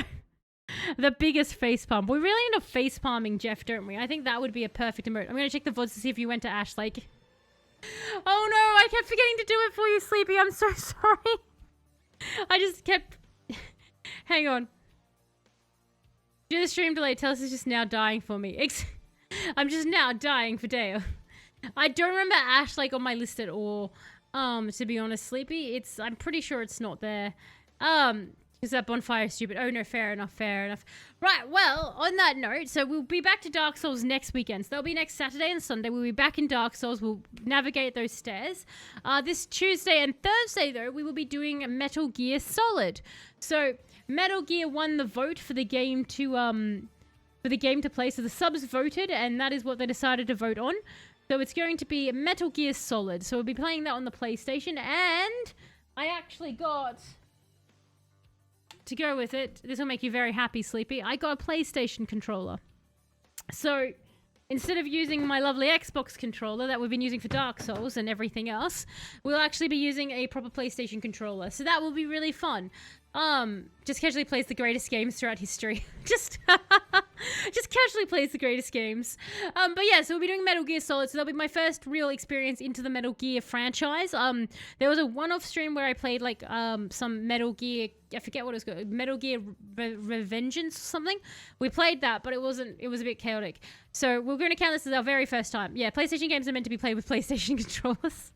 The biggest facepalm. We really end up facepalming Jeff, don't we? I think that would be a perfect emote. I'm going to check the VODs to see if you went to Ash Lake. Oh no, I kept forgetting to do it for you, Sleepy. I'm so sorry. I just kept... Hang on. Do the stream delay. Tell us it's just now dying for me. I'm just now dying for Dale. I don't remember Ash Lake on my list at all. To be honest, Sleepy. I'm pretty sure it's not there. Is that bonfire stupid? Oh no, fair enough, fair enough. Right, well, on that note, so we'll be back to Dark Souls next weekend. So that'll be next Saturday and Sunday. We'll be back in Dark Souls. We'll navigate those stairs. This Tuesday and Thursday, though, we will be doing Metal Gear Solid. So Metal Gear won the vote for the game to play. So the subs voted, and that is what they decided to vote on. So it's going to be Metal Gear Solid. So we'll be playing that on the PlayStation, and I actually got... To go with it, this will make you very happy, Sleepy. I got a PlayStation controller. So, instead of using my lovely Xbox controller that we've been using for Dark Souls and everything else, we'll actually be using a proper PlayStation controller. So that will be really fun. Just casually plays the greatest games throughout history. just casually plays the greatest games. But yeah, so we'll be doing Metal Gear Solid, so that'll be my first real experience into the Metal Gear franchise. There was a one-off stream where I played like some Metal Gear, I forget what it was called, Metal Gear Revengeance or something. We played that, but it was a bit chaotic. So we're going to count this as our very first time. Yeah, PlayStation games are meant to be played with PlayStation controllers.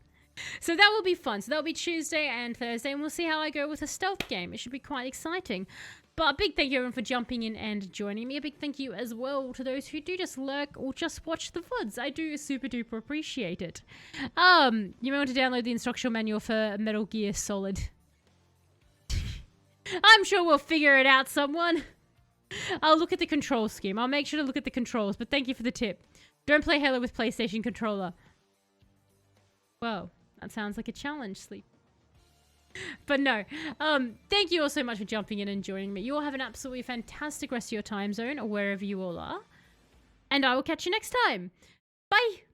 So that will be fun. So that'll be Tuesday and Thursday, and we'll see how I go with a stealth game. It should be quite exciting. But a big thank you everyone for jumping in and joining me. A big thank you as well to those who do just lurk or just watch the VODs. I do super duper appreciate it. You may want to download the instructional manual for Metal Gear Solid. I'm sure we'll figure it out, someone. I'll look at the control scheme. I'll make sure to look at the controls, but thank you for the tip. Don't play Halo with PlayStation controller. Whoa, that sounds like a challenge, Sleep. But no, thank you all so much for jumping in and joining me. You all have an absolutely fantastic rest of your time zone or wherever you all are. And I will catch you next time. Bye!